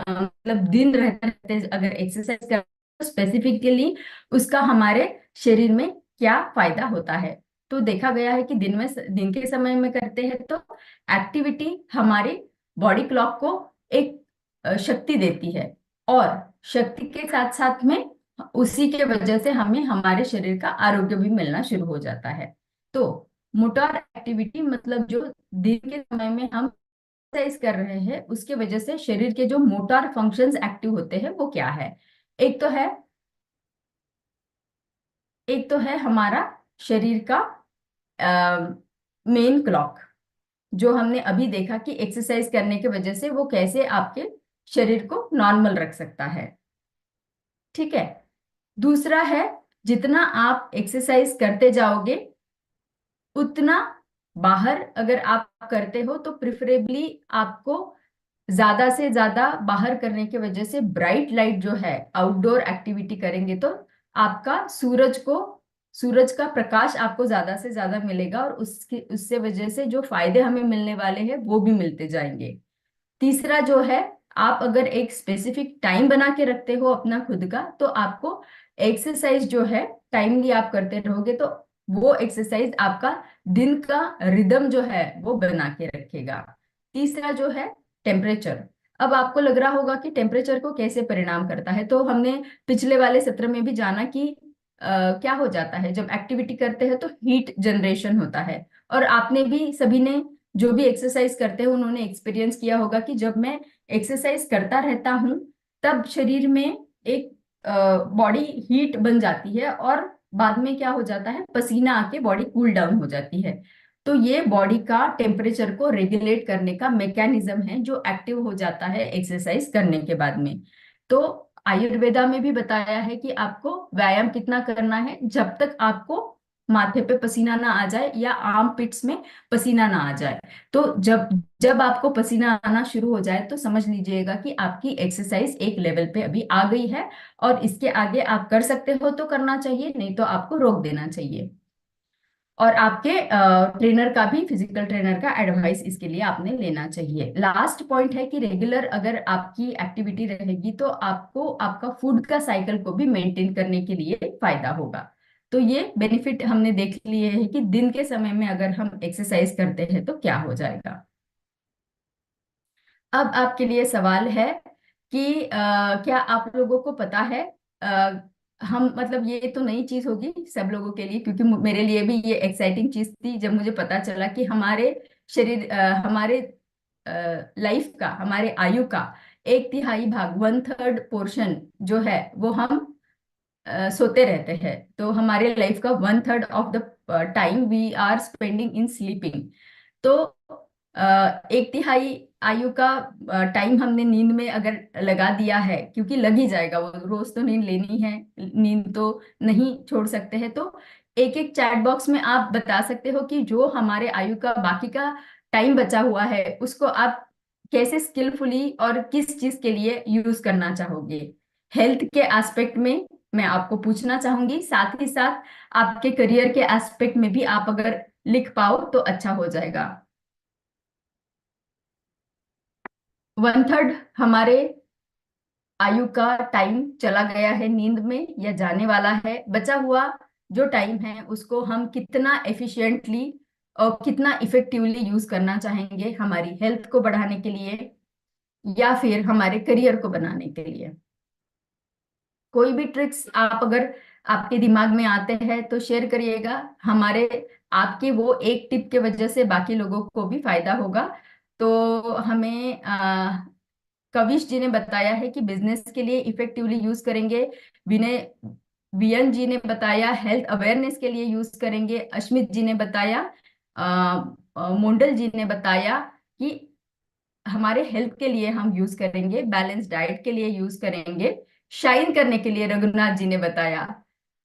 मतलब दिन रहते रहते अगर एक्सरसाइज करें तो स्पेसिफिकली उसका हमारे शरीर में क्या फायदा होता है। तो देखा गया है कि दिन के समय में करते हैं तो एक्टिविटी हमारी बॉडी क्लॉक को एक शक्ति देती है और शक्ति के साथ साथ में उसी के वजह से हमें हमारे शरीर का आरोग्य भी मिलना शुरू हो जाता है। तो मोटर एक्टिविटी मतलब जो दिन के समय में हम एक्सरसाइज कर रहे हैं उसके वजह से शरीर के जो मोटर फंक्शंस एक्टिव होते हैं वो क्या है? एक तो है एक तो है हमारा शरीर का मेन क्लॉक, जो हमने अभी देखा कि एक्सरसाइज करने की वजह से वो कैसे आपके शरीर को नॉर्मल रख सकता है। ठीक है। दूसरा है, जितना आप एक्सरसाइज करते जाओगे उतना बाहर अगर आप करते हो तो प्रिफरेबली आपको ज्यादा से ज्यादा बाहर करने की वजह से ब्राइट लाइट जो है, आउटडोर एक्टिविटी करेंगे तो आपका सूरज का प्रकाश आपको ज्यादा से ज्यादा मिलेगा और उसकी उससे वजह से जो फायदे हमें मिलने वाले हैं वो भी मिलते जाएंगे। तीसरा जो है, आप अगर एक स्पेसिफिक टाइम बना के रखते हो अपना खुद का तो आपको एक्सरसाइज जो है टाइमली आप करते रहोगे तो वो एक्सरसाइज आपका दिन का रिदम जो है वो बना के रखेगा। तीसरा जो है टेम्परेचर। अब आपको लग रहा होगा कि टेम्परेचर को कैसे परिणाम करता है, तो हमने पिछले वाले सत्र में भी जाना कि क्या हो जाता है जब एक्टिविटी करते हैं तो हीट जनरेशन होता है। और आपने भी सभी ने जो भी एक्सरसाइज करते हैं उन्होंने एक्सपीरियंस किया होगा कि जब मैं एक्सरसाइज करता रहता हूँ तब शरीर में एक बॉडी हीट बन जाती है और बाद में क्या हो जाता है, पसीना आके बॉडी कूल डाउन हो जाती है। तो ये बॉडी का टेम्परेचर को रेगुलेट करने का मैकेनिज्म है जो एक्टिव हो जाता है एक्सरसाइज करने के बाद में। तो आयुर्वेदा में भी बताया है कि आपको व्यायाम कितना करना है, जब तक आपको माथे पे पसीना ना आ जाए या आर्म पिट्स में पसीना ना आ जाए। तो जब जब आपको पसीना आना शुरू हो जाए तो समझ लीजिएगा कि आपकी एक्सरसाइज एक लेवल पे अभी आ गई है, और इसके आगे आप कर सकते हो तो करना चाहिए, नहीं तो आपको रोक देना चाहिए। और आपके ट्रेनर का भी, फिजिकल ट्रेनर का एडवाइस इसके लिए आपने लेना चाहिए। लास्ट पॉइंट है कि रेगुलर अगर आपकी एक्टिविटी रहेगी तो आपको आपका फूड का साइकिल को भी मेंटेन करने के लिए फायदा होगा। तो ये बेनिफिट हमने देख लिए हैं कि दिन के समय में अगर हम एक्सरसाइज करते हैं तो क्या हो जाएगा। अब आपके लिए सवाल है कि क्या आप लोगों को पता है, अ, हम मतलब ये तो नई चीज होगी सब लोगों के लिए, क्योंकि मेरे लिए भी ये एक्साइटिंग चीज थी जब मुझे पता चला कि हमारे शरीर हमारे लाइफ का, हमारे आयु का 1/3 भाग, 1/3 पोर्शन जो है वो हम सोते रहते हैं। तो हमारे लाइफ का 1/3 of the time we are spending in sleeping. तो 1/3 आयु का टाइम हमने नींद में अगर लगा दिया है, क्योंकि लग ही जाएगा, वो रोज तो नींद लेनी है, नींद तो नहीं छोड़ सकते हैं। तो एक एक चैट बॉक्स में आप बता सकते हो कि जो हमारे आयु का बाकी का टाइम बचा हुआ है उसको आप कैसे स्किलफुली और किस चीज के लिए यूज करना चाहोगे। हेल्थ के एस्पेक्ट में मैं आपको पूछना चाहूंगी, साथ ही साथ आपके करियर के एस्पेक्ट में भी आप अगर लिख पाओ तो अच्छा हो जाएगा। 1/3 हमारे आयु का टाइम चला गया है नींद में या जाने वाला है। बचा हुआ जो टाइम है उसको हम कितना एफिशिएंटली और कितना इफेक्टिवली यूज करना चाहेंगे, हमारी हेल्थ को बढ़ाने के लिए या फिर हमारे करियर को बनाने के लिए। कोई भी ट्रिक्स आप अगर आपके दिमाग में आते हैं तो शेयर करिएगा। हमारे आपके वो एक टिप के वजह से बाकी लोगों को भी फायदा होगा। तो हमें कविश जी ने बताया है कि बिजनेस के लिए इफेक्टिवली यूज करेंगे। विनय वियन जी ने बताया हेल्थ अवेयरनेस के लिए यूज करेंगे। अश्मित जी ने बताया, मोंडल जी ने बताया कि हमारे हेल्थ के लिए हम यूज करेंगे, बैलेंस डाइट के लिए यूज करेंगे, शाइन करने के लिए रघुनाथ जी ने बताया।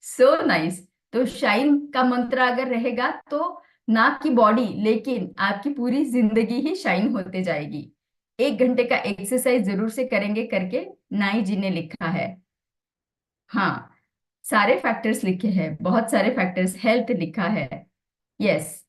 So nice. तो शाइन का मंत्र अगर रहेगा तो ना की बॉडी लेकिन आपकी पूरी जिंदगी ही शाइन होते जाएगी। 1 घंटे का एक्सरसाइज जरूर से करेंगे करके नाई जी ने लिखा है। हाँ, सारे फैक्टर्स लिखे हैं, बहुत सारे फैक्टर्स, हेल्थ लिखा है। यस।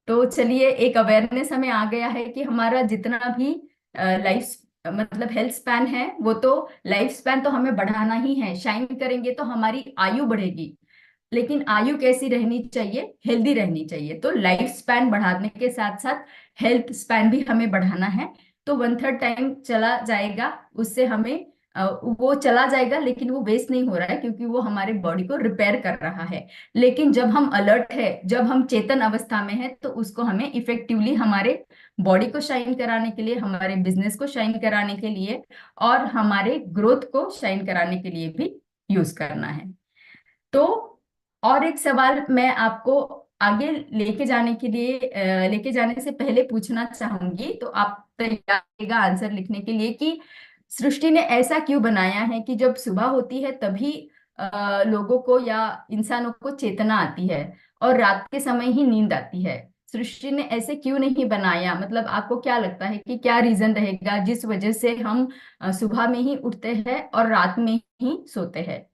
तो चलिए, एक अवेयरनेस हमें आ गया है कि हमारा जितना भी लाइफ मतलब हेल्थ स्पैन है, वो तो लाइफ स्पैन तो हमें बढ़ाना ही है। शाइन करेंगे तो हमारी आयु बढ़ेगी, लेकिन आयु कैसी रहनी चाहिए, हेल्दी रहनी चाहिए। तो लाइफ स्पैन बढ़ाने के साथ साथ हेल्थ स्पैन भी हमें बढ़ाना है। तो 1/3 टाइम चला जाएगा, उससे हमें वो चला जाएगा लेकिन वो वेस्ट नहीं हो रहा है, क्योंकि वो हमारे बॉडी को रिपेयर कर रहा है। लेकिन जब हम अलर्ट है, जब हम चेतन अवस्था में है, तो उसको हमें इफेक्टिवली हमारे बॉडी को शाइन कराने के लिए, हमारे बिजनेस को शाइन कराने के लिए और हमारे ग्रोथ को शाइन कराने के लिए भी यूज करना है। तो और एक सवाल मैं आपको आगे लेके जाने के लिए लेके जाने से पहले पूछना चाहूंगी, तो आप तैयार रहेगा आंसर लिखने के लिए, कि सृष्टि ने ऐसा क्यों बनाया है कि जब सुबह होती है तभी लोगों को या इंसानों को चेतना आती है और रात के समय ही नींद आती है। सृष्टि ने ऐसे क्यों नहीं बनाया, मतलब आपको क्या लगता है कि क्या रीजन रहेगा जिस वजह से हम सुबह में ही उठते हैं और रात में ही सोते हैं।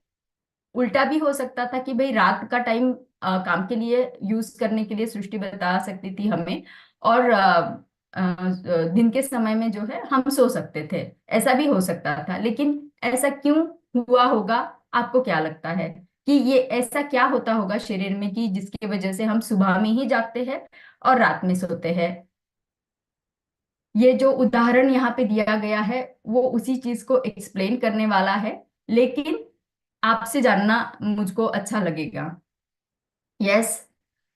उल्टा भी हो सकता था कि भाई रात का टाइम काम के लिए यूज करने के लिए सृष्टि बता सकती थी हमें, और दिन के समय में जो है हम सो सकते थे। ऐसा भी हो सकता था, लेकिन ऐसा क्यों हुआ होगा, आपको क्या लगता है कि ये ऐसा क्या होता होगा शरीर में कि जिसकी वजह से हम सुबह में ही जागते हैं और रात में सोते हैं। ये जो उदाहरण यहाँ पे दिया गया है वो उसी चीज को एक्सप्लेन करने वाला है, लेकिन आपसे जानना मुझको अच्छा लगेगा। यस।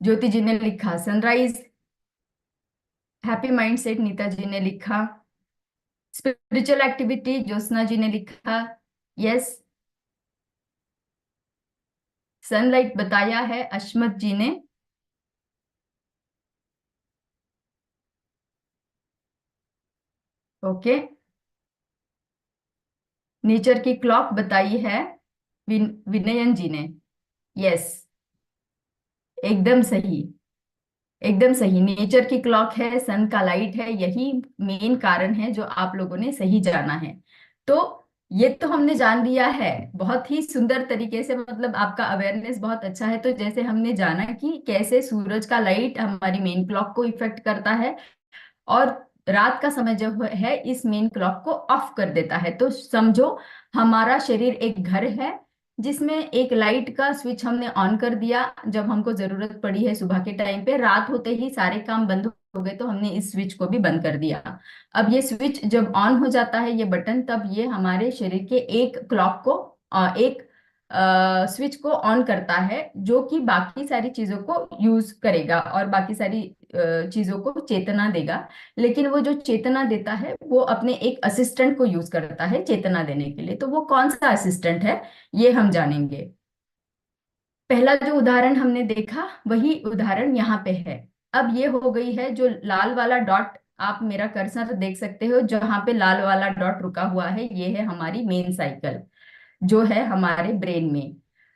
ज्योति जी ने लिखा sunrise. Happy mind set Neeta ji ने लिखा। स्पिरिचुअल एक्टिविटी ज्योत्सना जी ने लिखा यस। सनलाइट बताया है अश्मत जी ने। ओके। नेचर की क्लॉक बताई है विनयन जी ने। यस, एकदम सही। एकदम सही, नेचर की क्लॉक है, सन का लाइट है, यही मेन कारण है जो आप लोगों ने सही जाना है। तो ये तो हमने जान लिया है बहुत ही सुंदर तरीके से, मतलब आपका अवेयरनेस बहुत अच्छा है। तो जैसे हमने जाना कि कैसे सूरज का लाइट हमारी मेन क्लॉक को इफेक्ट करता है और रात का समय जो है इस मेन क्लॉक को ऑफ कर देता है, तो समझो हमारा शरीर एक घर है जिसमें एक लाइट का स्विच हमने ऑन कर दिया जब हमको जरूरत पड़ी है सुबह के टाइम पे, रात होते ही सारे काम बंद हो गए तो हमने इस स्विच को भी बंद कर दिया। अब ये स्विच जब ऑन हो जाता है ये बटन, तब ये हमारे शरीर के एक क्लॉक को एक स्विच को ऑन करता है जो कि बाकी सारी चीजों को यूज करेगा और बाकी सारी चीजों को चेतना देगा। लेकिन वो जो चेतना देता है वो अपने एक असिस्टेंट को यूज करता है चेतना देने के लिए। तो वो कौन सा असिस्टेंट है ये हम जानेंगे। पहला जो उदाहरण हमने देखा वही उदाहरण यहाँ पे है। अब ये हो गई है जो लाल वाला डॉट, आप मेरा कर्सर देख सकते हो जहां पे लाल वाला डॉट रुका हुआ है, ये है हमारी मेन साइकिल जो है हमारे ब्रेन में,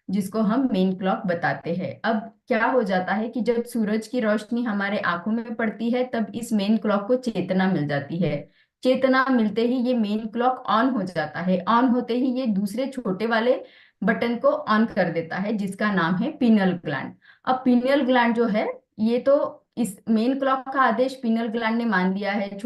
जिसको हम मेन क्लॉक बताते हैं। अब क्या हो जाता है कि जब सूरज की रोशनी हमारे आंखों में पड़ती है तब इस मेन क्लॉक को चेतना मिल जाती है। चेतना मिलते ही ये मेन क्लॉक ऑन हो जाता है। ऑन होते ही ये दूसरे छोटे वाले बटन को ऑन कर देता है जिसका नाम है पीनल ग्लैंड। अब पीनल ग्लैंड जो है ये तो इस मेन क्लॉक का आदेश पीनल ग्लैंड ने मान लिया है।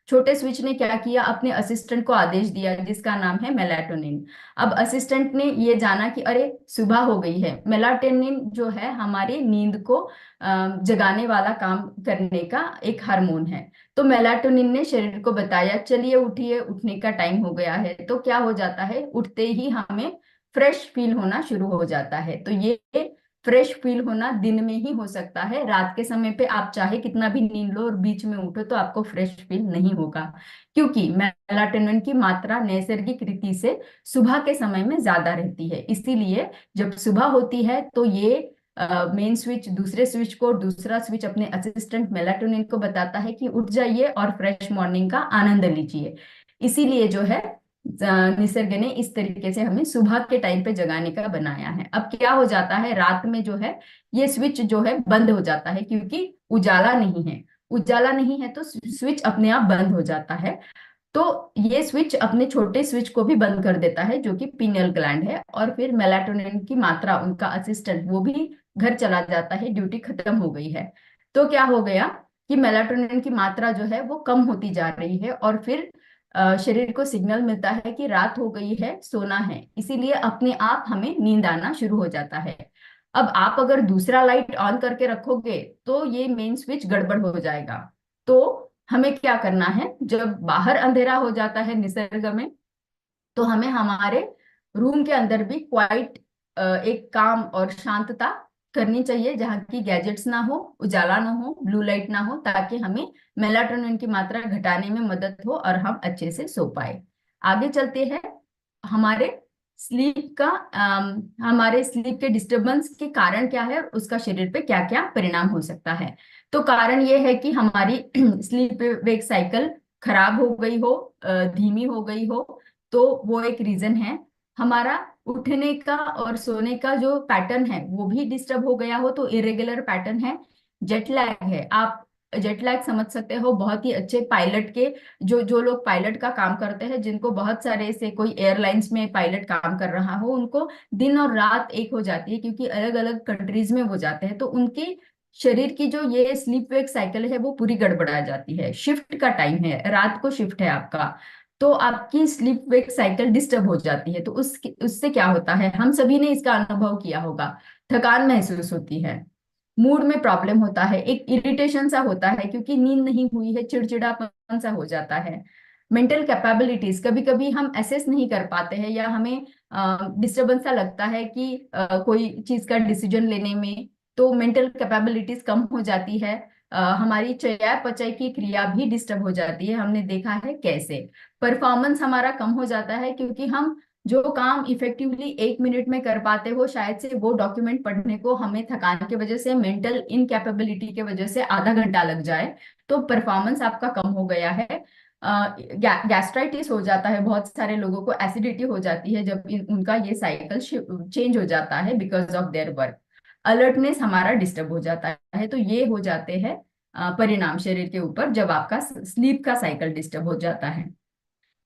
छोटे स्विच ने क्या किया, अपने असिस्टेंट को आदेश दिया जिसका नाम है मेलाटोनिन। अब असिस्टेंट ने ये जाना कि अरे सुबह हो गई है। मेलाटोनिन जो है हमारे नींद को जगाने वाला काम करने का एक हार्मोन है। तो मेलाटोनिन ने शरीर को बताया चलिए उठिए, उठने का टाइम हो गया है। तो क्या हो जाता है, उठते ही हमें फ्रेश फील होना शुरू हो जाता है। तो ये फ्रेश फील होना दिन में ही हो सकता है, रात के समय पे आप चाहे कितना भी नींद लो और बीच में उठो तो आपको फ्रेश फील नहीं होगा, क्योंकि मेलाटोनिन की मात्रा नैसर्गिक रीति से सुबह के समय में ज्यादा रहती है। इसीलिए जब सुबह होती है तो ये मेन स्विच दूसरे स्विच को, दूसरा स्विच अपने असिस्टेंट मेलाटोनिन को बताता है कि उठ जाइए और फ्रेश मॉर्निंग का आनंद लीजिए। इसीलिए जो है निसर्ग ने इस तरीके से हमें सुबह के टाइम पे जगाने का बनाया है। अब क्या हो जाता है, रात में जो है ये स्विच जो है बंद हो जाता है क्योंकि उजाला नहीं है। उजाला नहीं है तो स्विच अपने आप बंद हो जाता है। तो ये स्विच अपने छोटे स्विच को भी बंद कर देता है जो कि पीनियल ग्लैंड है, और फिर मेलाटोनिन की मात्रा, उनका असिस्टेंट, वो भी घर चला जाता है, ड्यूटी खत्म हो गई है। तो क्या हो गया कि मेलाटोनिन की मात्रा जो है वो कम होती जा रही है और फिर शरीर को सिग्नल मिलता है कि रात हो गई है, सोना है। इसीलिए अपने आप हमें नींद आना शुरू हो जाता है। अब आप अगर दूसरा लाइट ऑन करके रखोगे तो ये मेन स्विच गड़बड़ हो जाएगा। तो हमें क्या करना है, जब बाहर अंधेरा हो जाता है निसर्ग में, तो हमें हमारे रूम के अंदर भी क्वाइट एक काम और शांतता करनी चाहिए जहाँ की गैजेट्स ना हो, उजाला ना हो, ब्लू लाइट ना हो, ताकि हमें मेलाटोनिन की मात्रा घटाने में मदद हो और हम अच्छे से सो पाए। आगे चलते हैं। हमारे स्लीप का हमारे स्लीप के डिस्टरबेंस के कारण क्या है और उसका शरीर पे क्या क्या परिणाम हो सकता है। तो कारण ये है कि हमारी स्लीप वेक साइकिल खराब हो गई हो, धीमी हो गई हो, तो वो एक रीजन है। हमारा उठने का और सोने का जो पैटर्न है वो भी डिस्टर्ब हो गया हो तो इरेगुलर पैटर्न है। जेट लैग है, आप जेट लैग समझ सकते हो, बहुत ही अच्छे पायलट के, जो जो लोग पायलट का काम करते हैं, जिनको बहुत सारे से कोई एयरलाइंस में पायलट काम कर रहा हो, उनको दिन और रात एक हो जाती है क्योंकि अलग अलग कंट्रीज में वो जाते हैं। तो उनके शरीर की जो ये स्लीप वेक साइकिल है वो पूरी गड़बड़ा जाती है। शिफ्ट का टाइम है, रात को शिफ्ट है आपका, तो आपकी स्लीप वेक साइकिल डिस्टर्ब हो जाती है। तो उससे क्या होता है, हम सभी ने इसका अनुभव किया होगा, थकान महसूस होती है, मूड में प्रॉब्लम होता है, एक इरिटेशन सा होता है क्योंकि नींद नहीं हुई है, चिड़चिड़ापन सा हो जाता है। मेंटल कैपेबिलिटीज कभी कभी हम असेस नहीं कर पाते हैं, या हमें डिस्टर्बेंस सा लगता है कि कोई चीज का डिसीजन लेने में तो मेंटल कैपेबिलिटीज कम हो जाती है। हमारी चयापचय की क्रिया भी डिस्टर्ब हो जाती है। हमने देखा है कैसे परफॉर्मेंस हमारा कम हो जाता है, क्योंकि हम जो काम इफेक्टिवली 1 मिनट में कर पाते हो, शायद से वो डॉक्यूमेंट पढ़ने को हमें थकान की वजह से, मेंटल इनकैपेबिलिटी की वजह से आधा घंटा लग जाए, तो परफॉर्मेंस आपका कम हो गया है। गैस्ट्राइटिस हो जाता है, बहुत सारे लोगों को एसिडिटी हो जाती है जब उनका ये साइकिल चेंज हो जाता है because of their work. Alertness हमारा डिस्टर्ब हो जाता है। तो ये हो जाते हैं परिणाम शरीर के ऊपर जब आपका स्लीप का साइकिल डिस्टर्ब हो जाता है।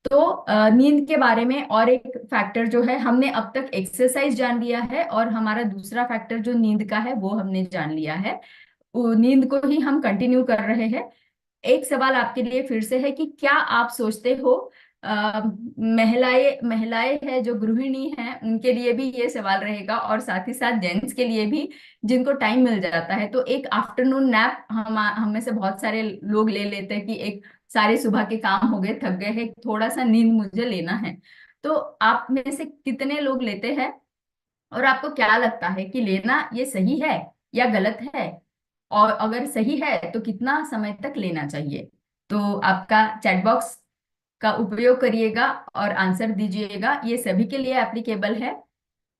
तो नींद के बारे में और एक फैक्टर जो है, हमने अब तक एक्सरसाइज जान लिया है, और हमारा दूसरा फैक्टर जो नींद का है वो हमने जान लिया है। नींद को ही हम कंटिन्यू कर रहे हैं। एक सवाल आपके लिए फिर से है कि क्या आप सोचते हो, महिलाएं महिलाएं है जो गृहिणी हैं उनके लिए भी ये सवाल रहेगा, और साथ ही साथ जेंट्स के लिए भी, जिनको टाइम मिल जाता है, तो एक आफ्टरनून नैप हम में से बहुत सारे लोग ले लेते हैं कि एक सारे सुबह के काम हो गए, थक गए हैं, थोड़ा सा नींद मुझे लेना है। तो आप में से कितने लोग लेते हैं, और आपको क्या लगता है कि लेना ये सही है या गलत है, और अगर सही है तो कितना समय तक लेना चाहिए? तो आपका चैट बॉक्स का उपयोग करिएगा और आंसर दीजिएगा। ये सभी के लिए एप्लीकेबल है।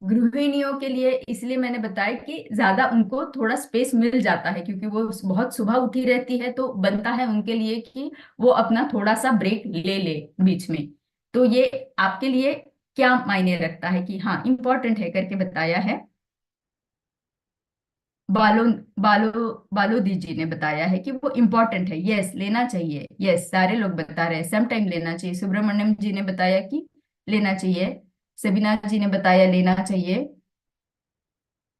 गृहिणियों के लिए इसलिए मैंने बताया कि ज्यादा उनको थोड़ा स्पेस मिल जाता है, क्योंकि वो बहुत सुबह उठी रहती है, तो बनता है उनके लिए कि वो अपना थोड़ा सा ब्रेक ले ले बीच में। तो ये आपके लिए क्या मायने रखता है कि हाँ इम्पोर्टेंट है करके बताया है। बालो बालो बालोदी जी ने बताया है कि वो इम्पोर्टेंट है, यस लेना चाहिए, यस सारे लोग बता रहे हैं सम टाइम लेना चाहिए। सुब्रमण्यम जी ने बताया कि लेना चाहिए। सबीना जी ने बताया लेना चाहिए,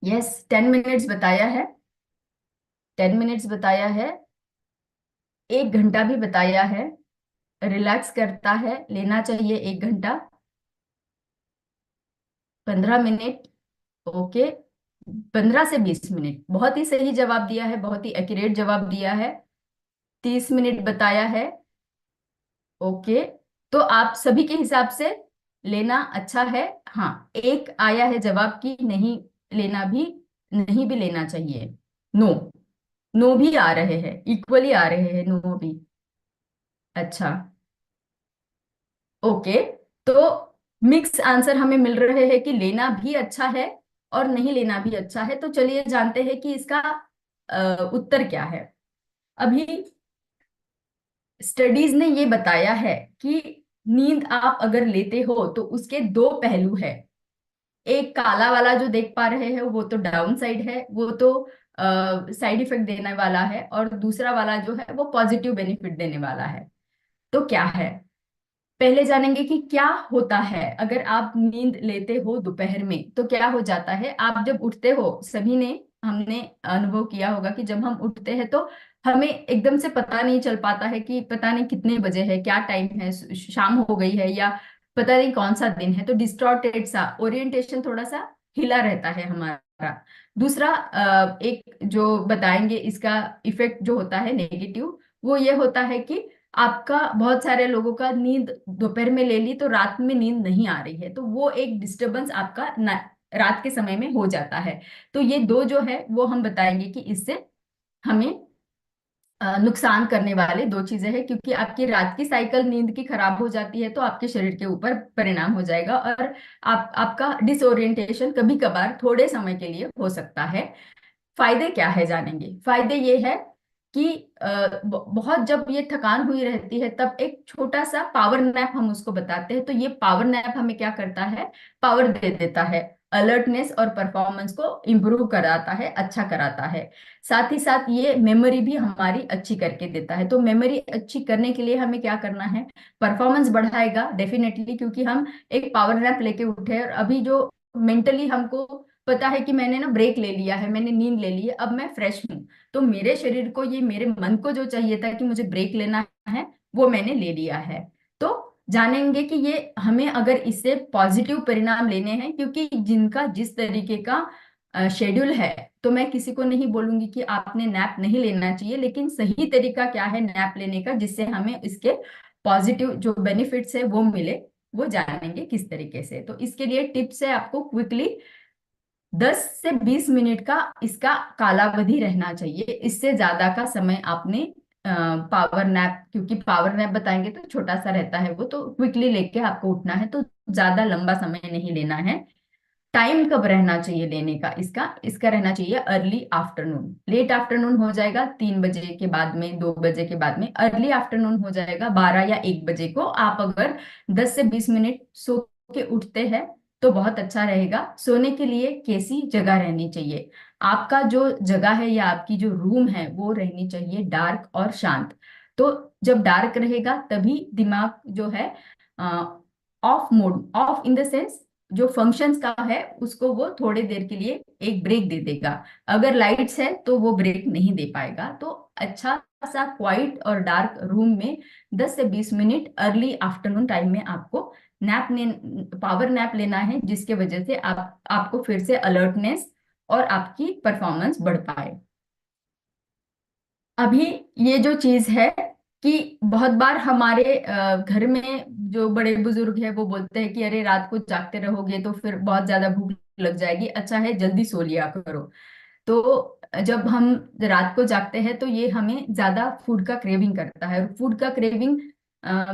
यस 10 मिनट्स बताया है, 10 मिनट्स बताया है, 1 घंटा भी बताया है, रिलैक्स करता है, लेना चाहिए 1 घंटा, 15 मिनट, ओके, 15 से 20 मिनट, बहुत ही सही जवाब दिया है, बहुत ही एक्यूरेट जवाब दिया है। 30 मिनट बताया है, ओके। तो आप सभी के हिसाब से लेना अच्छा है। हाँ, एक आया है जवाब की नहीं लेना भी, नहीं भी लेना चाहिए, नो। नो भी आ रहे हैं, इक्वली आ रहे हैं नो भी। अच्छा, ओके। तो मिक्स आंसर हमें मिल रहे हैं कि लेना भी अच्छा है और नहीं लेना भी अच्छा है। तो चलिए जानते हैं कि इसका उत्तर क्या है। अभी स्टडीज ने ये बताया है कि नींद आप अगर लेते हो तो उसके दो पहलू है। एक काला वाला जो देख पा रहे हैं वो तो डाउन साइड है, वो तो साइड इफेक्ट देने वाला है, और दूसरा वाला जो है वो पॉजिटिव बेनिफिट देने वाला है। तो क्या है, पहले जानेंगे कि क्या होता है अगर आप नींद लेते हो दोपहर में, तो क्या हो जाता है। आप जब उठते हो, सभी ने हमने अनुभव किया होगा कि जब हम उठते हैं तो हमें एकदम से पता नहीं चल पाता है कि पता नहीं कितने बजे है, क्या टाइम है, शाम हो गई है या पता नहीं कौन सा दिन है। तो डिस्टॉर्टेड सा ओरिएंटेशन थोड़ा सा हिला रहता है हमारा। दूसरा एक जो बताएंगे इसका इफेक्ट जो होता है नेगेटिव, वो ये होता है कि आपका, बहुत सारे लोगों का नींद दोपहर में ले ली तो रात में नींद नहीं आ रही है, तो वो एक डिस्टरबेंस आपका रात के समय में हो जाता है। तो ये दो जो है वो हम बताएंगे कि इससे हमें नुकसान करने वाले दो चीजें हैं, क्योंकि आपकी रात की साइकिल नींद की खराब हो जाती है तो आपके शरीर के ऊपर परिणाम हो जाएगा, और आपका डिसोरिएंटेशन कभी कभार थोड़े समय के लिए हो सकता है। फायदे क्या है जानेंगे। फायदे ये है कि बहुत जब ये थकान हुई रहती है तब एक छोटा सा पावर नैप हम उसको बताते हैं। तो ये पावर नैप हमें क्या करता है, पावर दे देता है, अलर्टनेस और परफॉर्मेंस को इम्प्रूव कराता है, अच्छा कराता है। साथ ही साथ ये मेमोरी भी हमारी अच्छी करके देता है। तो मेमोरी अच्छी करने के लिए हमें क्या करना है, परफॉर्मेंस बढ़ाएगा डेफिनेटली, क्योंकि हम एक पावर नैप लेके उठे और अभी जो मेंटली हमको पता है कि मैंने ना ब्रेक ले लिया है, मैंने नींद ले ली है, अब मैं फ्रेश हूँ, तो मेरे शरीर को, ये मेरे मन को जो चाहिए था कि मुझे ब्रेक लेना है, वो मैंने ले लिया है। तो जानेंगे कि ये हमें अगर इससे पॉजिटिव परिणाम लेने हैं, क्योंकि जिनका जिस तरीके का शेड्यूल है, तो मैं किसी को नहीं बोलूंगी कि आपने नैप नहीं लेना चाहिए, लेकिन सही तरीका क्या है नैप लेने का जिससे हमें इसके पॉजिटिव जो बेनिफिट्स है वो मिले, वो जानेंगे किस तरीके से। तो इसके लिए टिप्स है आपको क्विकली 10 से 20 मिनट का इसका कालावधि रहना चाहिए। इससे ज्यादा का समय आपने पावर नैप, क्योंकि पावर नैप बताएंगे तो छोटा सा रहता है वो, तो क्विकली लेके आपको उठना है, तो ज्यादा लंबा समय नहीं लेना है। टाइम कब रहना चाहिए लेने का इसका, इसका रहना चाहिए अर्ली आफ्टरनून। लेट आफ्टरनून हो जाएगा 3 बजे के बाद में, 2 बजे के बाद में। अर्ली आफ्टरनून हो जाएगा 12 या 1 बजे को। आप अगर 10 से 20 मिनट सो के उठते हैं तो बहुत अच्छा रहेगा। सोने के लिए कैसी जगह रहनी चाहिए? आपका जो जगह है या आपकी जो रूम है वो रहनी चाहिए डार्क और शांत। तो जब डार्क रहेगा तभी दिमाग जो है of mode, of in the sense जो फंक्शंस का है उसको वो थोड़ी देर के लिए एक ब्रेक दे देगा। अगर लाइट्स है तो वो ब्रेक नहीं दे पाएगा। तो अच्छा सा क्वाइट और डार्क रूम में 10 से 20 मिनट अर्ली आफ्टरनून टाइम में आपको नैप ने पावर नैप लेना है, जिसके वजह से आपको फिर से अलर्टनेस और आपकी परफॉर्मेंस बढ़ पाए। अभी ये जो चीज है कि बहुत बार हमारे घर में जो बड़े बुजुर्ग है वो बोलते हैं कि अरे रात को जागते रहोगे तो फिर बहुत ज्यादा भूख लग जाएगी, अच्छा है जल्दी सो लिया करो। तो जब हम रात को जागते हैं तो ये हमें ज्यादा फूड का क्रेविंग करता है। फूड का क्रेविंग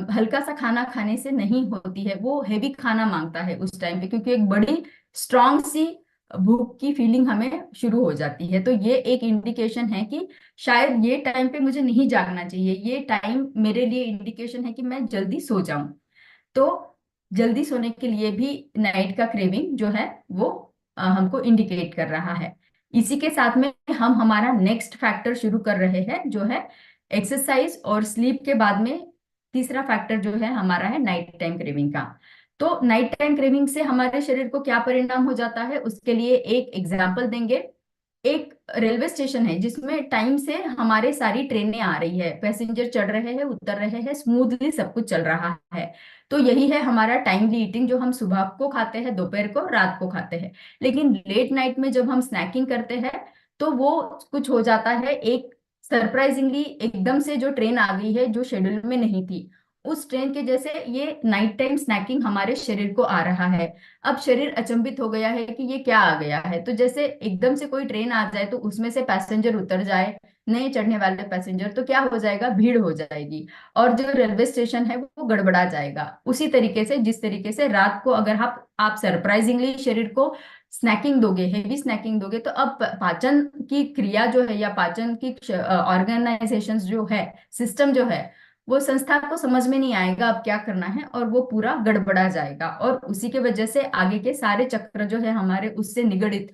हल्का सा खाना खाने से नहीं होती है, वो हेवी खाना मांगता है उस टाइम पे, क्योंकि एक बड़ी स्ट्रांग सी भूख की फीलिंग हमें शुरू हो जाती है। तो ये एक इंडिकेशन है कि शायद ये टाइम पे मुझे नहीं जागना चाहिए, ये टाइम मेरे लिए इंडिकेशन है कि मैं जल्दी सो जाऊं। तो जल्दी सोने के लिए भी नाइट का क्रेविंग जो है वो हमको इंडिकेट कर रहा है। इसी के साथ में हम हमारा नेक्स्ट फैक्टर शुरू कर रहे हैं जो है एक्सरसाइज और स्लीप के बाद में तीसरा फैक्टर जो है हमारा है नाइट टाइम क्रेविंग का। तो नाइट टाइम क्रेविंग से हमारे शरीर को क्या परिणाम हो जाता है उसके लिए एक एग्जाम्पल देंगे। एक रेलवे स्टेशन है जिसमें टाइम से हमारे सारी ट्रेनें आ रही है, पैसेंजर चढ़ रहे हैं उतर रहे हैं, स्मूथली सब कुछ चल रहा है। तो यही है हमारा टाइमली ईटिंग, जो हम सुबह को खाते हैं, दोपहर को, रात को खाते हैं। लेकिन लेट नाइट में जब हम स्नैकिंग करते हैं तो वो कुछ हो जाता है, एक सरप्राइजिंगली एकदम से जो ट्रेन आ गई है जो शेड्यूल में नहीं थी, उस ट्रेन के जैसे ये नाइट टाइम स्नैकिंग हमारे शरीर को आ रहा है। अब शरीर अचंभित हो गया है कि ये क्या आ गया है। तो जैसे एकदम से कोई ट्रेन आ जाए तो उसमें से पैसेंजर उतर जाए, नए चढ़ने वाले पैसेंजर, तो क्या हो जाएगा, भीड़ हो जाएगी और जो रेलवे स्टेशन है वो गड़बड़ा जाएगा। उसी तरीके से जिस तरीके से रात को अगर आप सरप्राइजिंगली शरीर को स्नैकिंग दोगे, हेवी स्नैकिंग दोगे, तो अब पाचन की क्रिया जो है या पाचन की ऑर्गेनाइजेशन जो है, सिस्टम जो है, वो संस्था को समझ में नहीं आएगा अब क्या करना है और वो पूरा गड़बड़ा जाएगा। और उसी के वजह से आगे के सारे चक्र जो है हमारे उससे निगड़ित,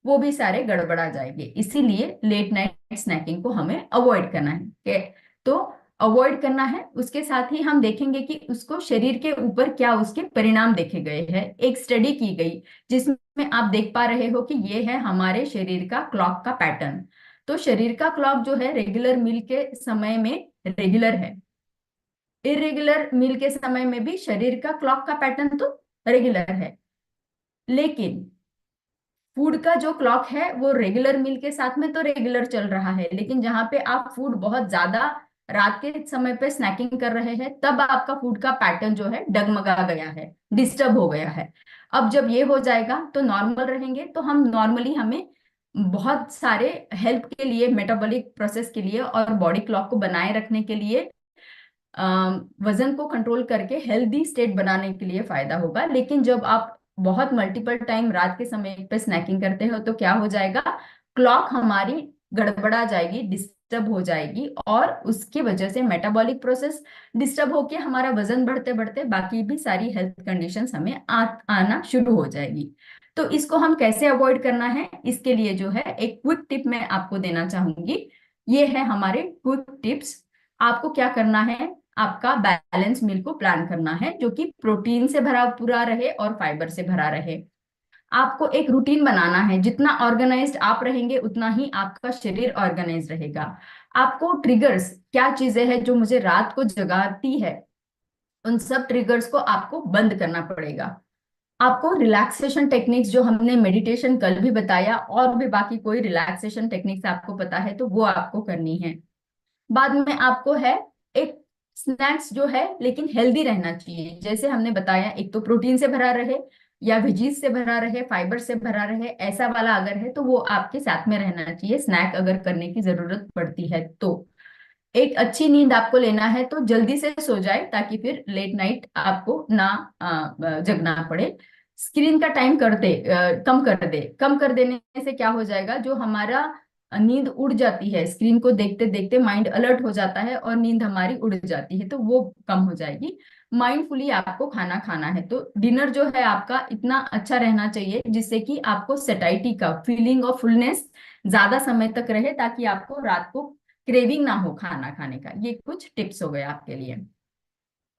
वो भी सारे गड़बड़ा जाएंगे। इसीलिए लेट नाइट स्नैकिंग को हमें अवॉइड करना है। तो अवॉइड करना है, उसके साथ ही हम देखेंगे कि उसको शरीर के ऊपर क्या उसके परिणाम देखे गए हैं। एक स्टडी की गई जिसमें आप देख पा रहे हो कि ये है हमारे शरीर का क्लॉक का पैटर्न। तो शरीर का क्लॉक जो है रेगुलर मील के समय में रेगुलर है, इरेगुलर मील के समय में भी शरीर का क्लॉक का पैटर्न तो रेगुलर है। लेकिन फूड का जो क्लॉक है वो रेगुलर मील के साथ में तो रेगुलर चल रहा है, लेकिन जहां पे आप फूड बहुत ज्यादा रात के समय पे स्नैकिंग कर रहे हैं तब आपका फूड का पैटर्न जो है डगमगा गया है, डिस्टर्ब हो गया है। अब जब ये हो जाएगा तो नॉर्मल रहेंगे, तो हम नॉर्मली हमें बहुत सारे हेल्थ के लिए, मेटाबॉलिक प्रोसेस के लिए और बॉडी क्लॉक को बनाए रखने के लिए, वजन को कंट्रोल करके हेल्दी स्टेट बनाने के लिए फायदा होगा। लेकिन जब आप बहुत मल्टीपल टाइम रात के समय पे स्नैकिंग करते हो तो क्या हो जाएगा, क्लॉक हमारी गड़बड़ा जाएगी, डिस्टर्ब हो जाएगी और उसकी वजह से मेटाबॉलिक प्रोसेस डिस्टर्ब होके हमारा वजन बढ़ते बढ़ते बाकी भी सारी हेल्थ कंडीशंस हमें आना शुरू हो जाएगी। तो इसको हम कैसे अवॉइड करना है, इसके लिए जो है एक क्विक टिप मैं आपको देना चाहूंगी। ये है हमारे क्विक टिप्स। आपको क्या करना है, आपका बैलेंस मील को प्लान करना है जो कि प्रोटीन से भरा पूरा रहे और फाइबर से भरा रहे। आपको एक रूटीन बनाना है, जितना ऑर्गेनाइज्ड आप रहेंगे उतना ही आपका शरीर ऑर्गेनाइज रहेगा। आपको ट्रिगर्स, क्या चीजें हैं जो मुझे रात को जगाती है, उन सब ट्रिगर्स को आपको बंद करना पड़ेगा। आपको रिलैक्सेशन टेक्निक्स, जो हमने मेडिटेशन कल भी बताया, और भी बाकी कोई रिलैक्सेशन टेक्निक्स आपको पता है तो वो आपको करनी है। बाद में आपको है एक स्नैक्स जो है लेकिन हेल्दी रहना चाहिए। जैसे हमने बताया, एक तो प्रोटीन से भरा रहे, या वेजीज से भरा रहे, फाइबर से भरा रहे, ऐसा वाला अगर है तो वो आपके साथ में रहना चाहिए, स्नैक अगर करने की जरूरत पड़ती है तो। एक अच्छी नींद आपको लेना है तो जल्दी से सो जाए, ताकि फिर लेट नाइट आपको ना जगना पड़े। स्क्रीन का टाइम कम कर दे। कम कर देने से क्या हो जाएगा, जो हमारा नींद उड़ जाती है, स्क्रीन को देखते देखते माइंड अलर्ट हो जाता है और नींद हमारी उड़ जाती है, तो वो कम हो जाएगी। माइंडफुली आपको खाना खाना है, तो डिनर जो है आपका इतना अच्छा रहना चाहिए जिससे कि आपको सेटाइटी का फीलिंग और फुलनेस ज्यादा समय तक रहे, ताकि आपको रात को क्रेविंग ना हो खाना खाने का। ये कुछ टिप्स हो गए आपके लिए।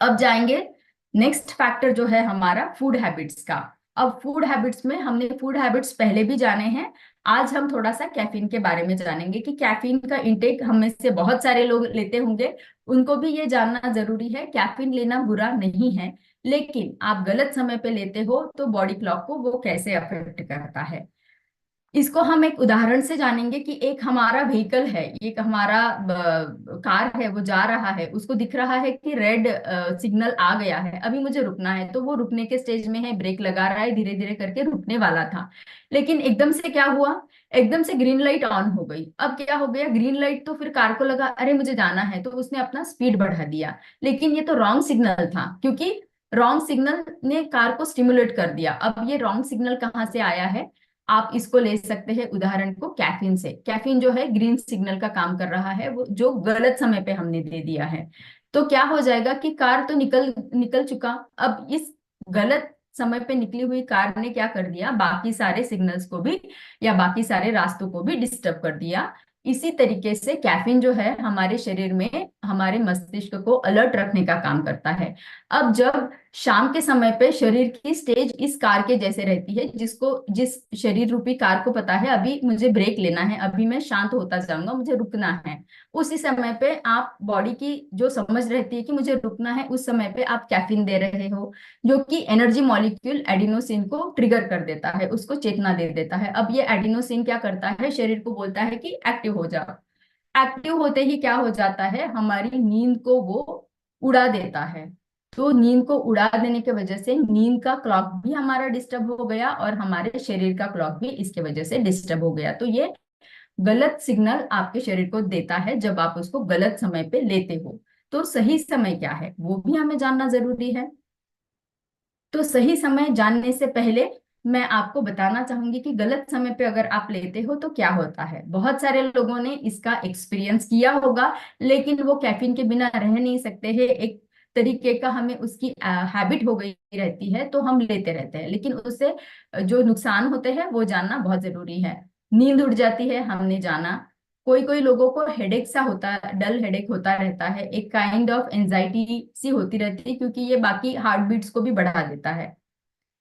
अब जाएंगे नेक्स्ट फैक्टर जो है हमारा फूड हैबिट्स का। अब फूड हैबिट्स में हमने फूड हैबिट्स पहले भी जाने हैं, आज हम थोड़ा सा कैफीन के बारे में जानेंगे कि कैफीन का इंटेक हम में से बहुत सारे लोग लेते होंगे, उनको भी ये जानना जरूरी है। कैफीन लेना बुरा नहीं है, लेकिन आप गलत समय पे लेते हो तो बॉडी क्लॉक को वो कैसे अफेक्ट करता है। इसको हम एक उदाहरण से जानेंगे कि एक हमारा व्हीकल है, एक हमारा कार है, वो जा रहा है, उसको दिख रहा है कि रेड सिग्नल आ गया है, अभी मुझे रुकना है, तो वो रुकने के स्टेज में है, ब्रेक लगा रहा है, धीरे धीरे करके रुकने वाला था, लेकिन एकदम से क्या हुआ, एकदम से ग्रीन लाइट ऑन हो गई। अब क्या हो गया, ग्रीन लाइट तो फिर कार को लगा अरे मुझे जाना है, तो उसने अपना स्पीड बढ़ा दिया, लेकिन ये तो रॉन्ग सिग्नल था, क्योंकि रॉन्ग सिग्नल ने कार को स्टिमुलेट कर दिया। अब ये रॉन्ग सिग्नल कहाँ से आया है, आप इसको ले सकते हैं उदाहरण को कैफीन से। कैफीन जो है ग्रीन सिग्नल का काम कर रहा है, वो जो गलत समय पे हमने दे दिया है। तो क्या हो जाएगा कि कार तो निकल निकल चुका, अब इस गलत समय पे निकली हुई कार ने क्या कर दिया, बाकी सारे सिग्नल्स को भी या बाकी सारे रास्तों को भी डिस्टर्ब कर दिया। इसी तरीके से कैफीन जो है हमारे शरीर में हमारे मस्तिष्क को अलर्ट रखने का काम करता है। अब जब शाम के समय पे शरीर की स्टेज इस कार के जैसे रहती है, जिस शरीर रूपी कार को पता है अभी मुझे ब्रेक लेना है, अभी मैं शांत होता जाऊंगा, मुझे रुकना है, उसी समय पे आप बॉडी की जो समझ रहती है कि मुझे रुकना है, उस समय पे आप कैफीन दे रहे हो, जो कि एनर्जी मॉलिक्यूल एडिनोसिन को ट्रिगर कर देता है, उसको चेतना दे देता है। अब ये एडिनोसिन क्या करता है, शरीर को बोलता है कि एक्टिव हो जाओ। एक्टिव होते ही क्या हो जाता है, हमारी नींद को वो उड़ा देता है। तो नींद को उड़ा देने की वजह से नींद का क्लॉक भी हमारा डिस्टर्ब हो गया और हमारे शरीर का क्लॉक भी इसके वजह से डिस्टर्ब हो गया। तो ये गलत सिग्नल आपके शरीर को देता है जब आप उसको गलत समय पे लेते हो। तो सही समय क्या है वो भी हमें जानना जरूरी है। तो सही समय जानने से पहले मैं आपको बताना चाहूंगी कि गलत समय पे अगर आप लेते हो तो क्या होता है। बहुत सारे लोगों ने इसका एक्सपीरियंस किया होगा, लेकिन वो कैफीन के बिना रह नहीं सकते हैं, एक तरीके का हमें उसकी हैबिट हो गई रहती है, तो हम लेते रहते हैं, लेकिन उससे जो नुकसान होते हैं वो जानना बहुत जरूरी है। नींद उड़ जाती है, हमने जाना। कोई कोई लोगों को हेडेक सा होता है, डल हेडेक होता रहता है, एक काइंड ऑफ एंजाइटी सी होती रहती है, क्योंकि ये बाकी हार्ट बीट्स को भी बढ़ा देता है।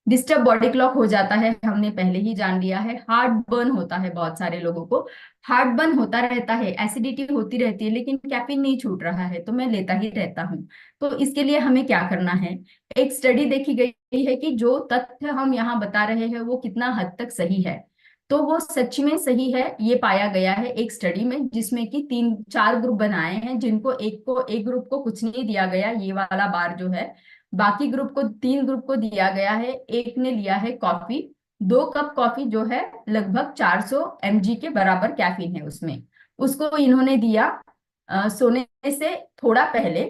डिस्टर्ब बॉडी क्लॉक हो जाता है, हमने पहले ही जान लिया है। हार्ट बर्न होता है, बहुत सारे लोगों को हार्ट बर्न होता रहता है, एसिडिटी होती रहती है, लेकिन कैफीन नहीं छूट रहा है, तो मैं लेता ही रहता हूँ। तो इसके लिए हमें क्या करना है, एक स्टडी देखी गई है कि जो तथ्य हम यहाँ बता रहे हैं वो कितना हद तक सही है। तो वो सच में सही है, ये पाया गया है एक स्टडी में, जिसमें कि 3-4 ग्रुप बनाए हैं, जिनको एक ग्रुप को कुछ नहीं दिया गया, ये वाला बार जो है, बाकी ग्रुप को 3 ग्रुप को दिया गया है। एक ने लिया है कॉफी, 2 कप कॉफी जो है लगभग 400 mg के बराबर कैफीन है उसमें, उसको इन्होंने दिया सोने से थोड़ा पहले।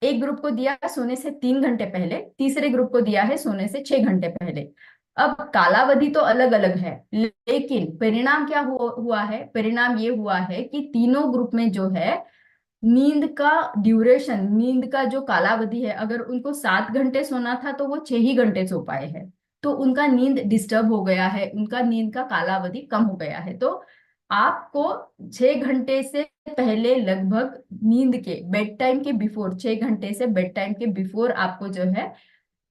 एक ग्रुप को दिया सोने से 3 घंटे पहले, तीसरे ग्रुप को दिया है सोने से 6 घंटे पहले। अब कालावधि तो अलग अलग है, लेकिन परिणाम क्या हुआ है, परिणाम ये हुआ है कि तीनों ग्रुप में जो है नींद का ड्यूरेशन, नींद का जो कालावधि है, अगर उनको 7 घंटे सोना था तो वो 6 ही घंटे सो पाए हैं। तो उनका नींद डिस्टर्ब हो गया है, उनका नींद का कालावधि कम हो गया है। तो आपको 6 घंटे से पहले लगभग नींद के बेड टाइम के बिफोर, 6 घंटे से बेड टाइम के बिफोर आपको जो है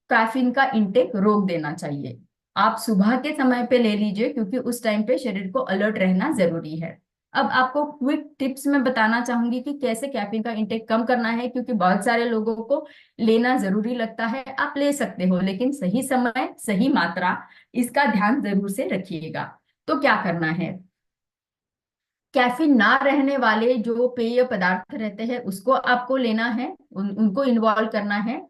कैफीन का इंटेक रोक देना चाहिए। आप सुबह के समय पे ले लीजिए, क्योंकि उस टाइम पे शरीर को अलर्ट रहना जरूरी है। अब आपको क्विक टिप्स में बताना चाहूंगी कि कैसे कैफीन का इंटेक कम करना है, क्योंकि बहुत सारे लोगों को लेना जरूरी लगता है। आप ले सकते हो, लेकिन सही समय सही मात्रा, इसका ध्यान जरूर से रखिएगा। तो क्या करना है, कैफीन ना रहने वाले जो पेय पदार्थ रहते हैं उसको आपको लेना है, उनको इन्वॉल्व करना है।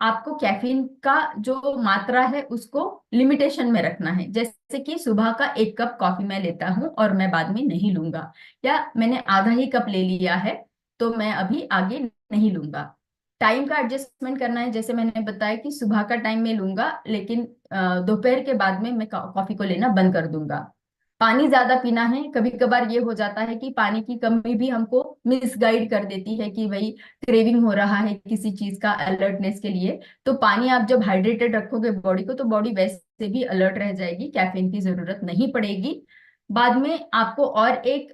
आपको कैफीन का जो मात्रा है उसको लिमिटेशन में रखना है। जैसे कि सुबह का 1 कप कॉफी मैं लेता हूँ और मैं बाद में नहीं लूंगा, या मैंने आधा ही कप ले लिया है तो मैं अभी आगे नहीं लूंगा। टाइम का एडजस्टमेंट करना है, जैसे मैंने बताया कि सुबह का टाइम में लूंगा, लेकिन दोपहर के बाद में मैं कॉफी को लेना बंद कर दूंगा। पानी ज्यादा पीना है। कभी कभार ये हो जाता है कि पानी की कमी भी हमको मिसगाइड कर देती है कि भाई क्रेविंग हो रहा है किसी चीज का अलर्टनेस के लिए। तो पानी आप जब हाइड्रेटेड रखोगे बॉडी को, तो बॉडी वैसे भी अलर्ट रह जाएगी, कैफीन की जरूरत नहीं पड़ेगी। बाद में आपको और एक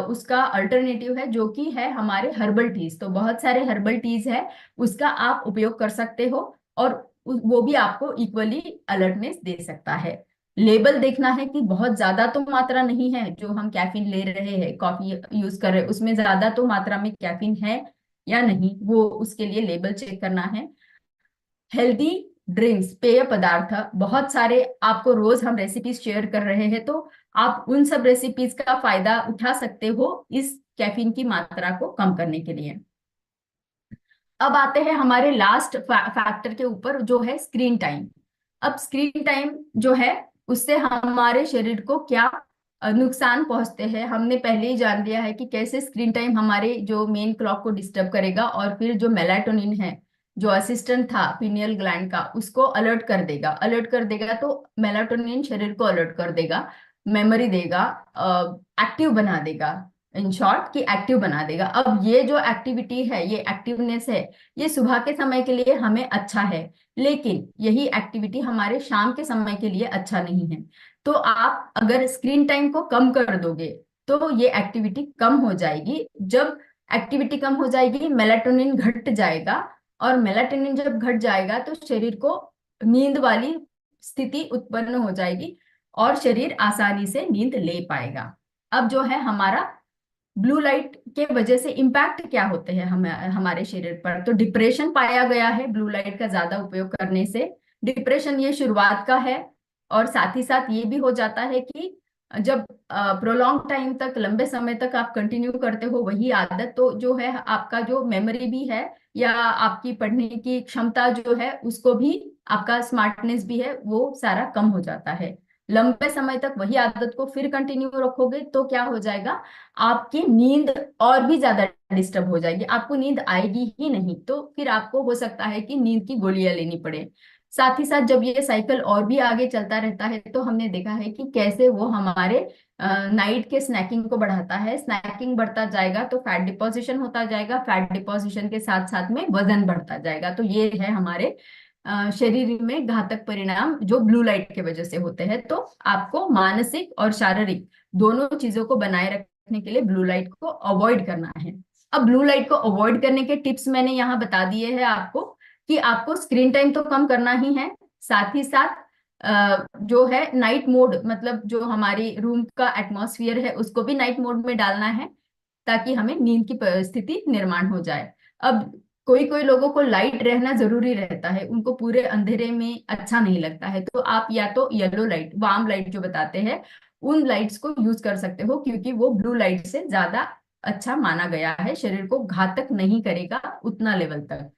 उसका अल्टरनेटिव है जो कि है हमारे हर्बल टीज। तो बहुत सारे हर्बल टीज है, उसका आप उपयोग कर सकते हो, और वो भी आपको इक्वली अलर्टनेस दे सकता है। लेबल देखना है कि बहुत ज्यादा तो मात्रा नहीं है जो हम कैफीन ले रहे हैं, कॉफी यूज कर रहे हैं उसमें ज्यादा तो मात्रा में कैफीन है या नहीं, वो उसके लिए लेबल चेक करना है। हेल्दी ड्रिंक्स, पेय पदार्थ बहुत सारे आपको रोज हम रेसिपीज शेयर कर रहे हैं, तो आप उन सब रेसिपीज का फायदा उठा सकते हो इस कैफीन की मात्रा को कम करने के लिए। अब आते हैं हमारे लास्ट फैक्टर के ऊपर, जो है स्क्रीन टाइम। अब स्क्रीन टाइम जो है उससे हमारे शरीर को क्या नुकसान पहुंचते हैं, हमने पहले ही जान लिया है कि कैसे स्क्रीन टाइम हमारे जो मेन क्लॉक को डिस्टर्ब करेगा, और फिर जो मेलाटोनिन है, जो असिस्टेंट था पीनियल ग्लैंड का, उसको अलर्ट कर देगा। अलर्ट कर देगा तो मेलाटोनिन शरीर को अलर्ट कर देगा, मेमोरी देगा, एक्टिव बना देगा। इन शॉर्ट कि एक्टिव बना देगा। अब ये जो एक्टिविटी है, ये एक्टिवनेस है, ये सुबह के समय के लिए हमें अच्छा है, लेकिन यही एक्टिविटी हमारे शाम के समय के लिए अच्छा नहीं है। तो आप अगर स्क्रीन टाइम को कम कर दोगे तो ये एक्टिविटी कम हो जाएगी। जब एक्टिविटी कम हो जाएगी, मेलाटोनिन घट जाएगा, और मेलाटोनिन जब घट जाएगा तो शरीर को नींद वाली स्थिति उत्पन्न हो जाएगी, और शरीर आसानी से नींद ले पाएगा। अब जो है हमारा ब्लू लाइट के वजह से इम्पैक्ट क्या होते हैं हमारे शरीर पर, तो डिप्रेशन पाया गया है ब्लू लाइट का ज्यादा उपयोग करने से। डिप्रेशन ये शुरुआत का है, और साथ ही साथ ये भी हो जाता है कि जब प्रोलॉन्ग टाइम तक, लंबे समय तक आप कंटिन्यू करते हो वही आदत, तो जो है आपका जो मेमोरी भी है, या आपकी पढ़ने की क्षमता जो है उसको भी, आपका स्मार्टनेस भी है, वो सारा कम हो जाता है। लंबे समय तक वही आदत को फिर कंटिन्यू रखोगे तो क्या हो जाएगा, आपकी नींद और भी ज्यादा डिस्टर्ब हो जाएगी, आपको नींद आएगी ही नहीं, तो फिर आपको हो सकता है कि नींद की गोलियां लेनी पड़े। साथ ही साथ जब ये साइकिल और भी आगे चलता रहता है तो हमने देखा है कि कैसे वो हमारे नाइट के स्नैकिंग को बढ़ाता है। स्नैकिंग बढ़ता जाएगा तो फैट डिपोजिशन होता जाएगा, फैट डिपोजिशन के साथ साथ में वजन बढ़ता जाएगा। तो ये है हमारे शरीर में घातक परिणाम जो ब्लू लाइट के वजह से होते हैं। तो आपको मानसिक और शारीरिक दोनों चीजों को बनाए रखने के लिए ब्लू लाइट को अवॉइड करना है। अब ब्लू लाइट को अवॉइड करने के टिप्स मैंने यहाँ बता दिए हैं आपको, कि आपको स्क्रीन टाइम तो कम करना ही है, साथ ही साथ जो है नाइट मोड, मतलब जो हमारी रूम का एटमॉस्फेयर है उसको भी नाइट मोड में डालना है, ताकि हमें नींद की परिस्थिति निर्माण हो जाए। अब कोई कोई लोगों को लाइट रहना जरूरी रहता है, उनको पूरे अंधेरे में अच्छा नहीं लगता है, तो आप या तो येलो लाइट, वार्म लाइट जो बताते हैं, उन लाइट्स को यूज कर सकते हो, क्योंकि वो ब्लू लाइट से ज्यादा अच्छा माना गया है, शरीर को घातक नहीं करेगा उतना लेवल तक।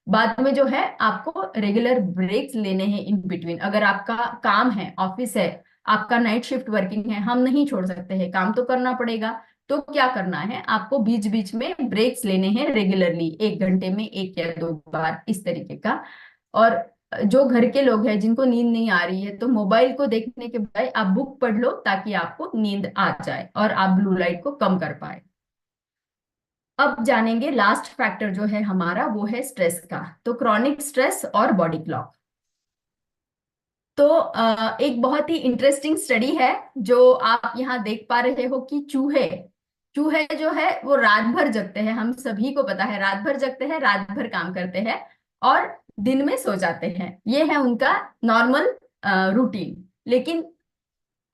बाद में जो है आपको रेगुलर ब्रेक्स लेने हैं इन बिटवीन। अगर आपका काम है, ऑफिस है, आपका नाइट शिफ्ट वर्किंग है, हम नहीं छोड़ सकते हैं, काम तो करना पड़ेगा। तो क्या करना है, आपको बीच बीच में ब्रेक्स लेने हैं रेगुलरली, 1 घंटे में 1 या 2 बार इस तरीके का। और जो घर के लोग हैं जिनको नींद नहीं आ रही है, तो मोबाइल को देखने के बजाय आप बुक पढ़ लो, ताकि आपको नींद आ जाए और आप ब्लू लाइट को कम कर पाए। अब जानेंगे लास्ट फैक्टर जो है हमारा, वो है स्ट्रेस का। तो क्रॉनिक स्ट्रेस और बॉडी क्लॉक। तो एक बहुत ही इंटरेस्टिंग स्टडी है जो आप यहाँ देख पा रहे हो कि चूहे चूहे जो है वो रात भर जगते हैं, हम सभी को पता है, रात भर जगते हैं, रात भर काम करते हैं, और दिन में सो जाते हैं। ये है उनका नॉर्मल रूटीन। लेकिन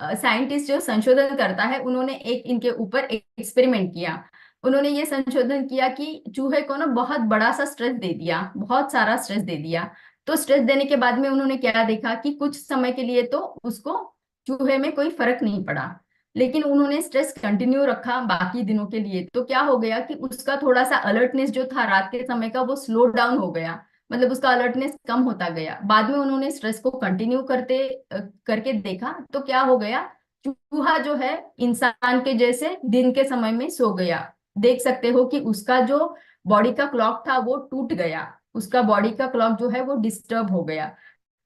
साइंटिस्ट जो संशोधन करता है, उन्होंने एक इनके ऊपर एक एक्सपेरिमेंट किया। उन्होंने ये संशोधन किया कि चूहे को ना बहुत बड़ा सा स्ट्रेस दे दिया, बहुत सारा स्ट्रेस दे दिया। तो स्ट्रेस देने के बाद में उन्होंने क्या देखा कि कुछ समय के लिए तो उसको, चूहे में कोई फर्क नहीं पड़ा, लेकिन उन्होंने स्ट्रेस कंटिन्यू रखा बाकी दिनों के लिए। तो क्या हो गया कि उसका थोड़ा सा अलर्टनेस जो था रात के समय का, वो स्लो डाउन हो गया, मतलब उसका अलर्टनेस कम होता गया। बाद में उन्होंने स्ट्रेस को कंटिन्यू करके देखा तो क्या हो गया, चूहा जो है इंसान के जैसे दिन के समय में सो गया। देख सकते हो कि उसका जो बॉडी का क्लॉक था वो टूट गया, उसका बॉडी का क्लॉक जो है वो डिस्टर्ब हो गया।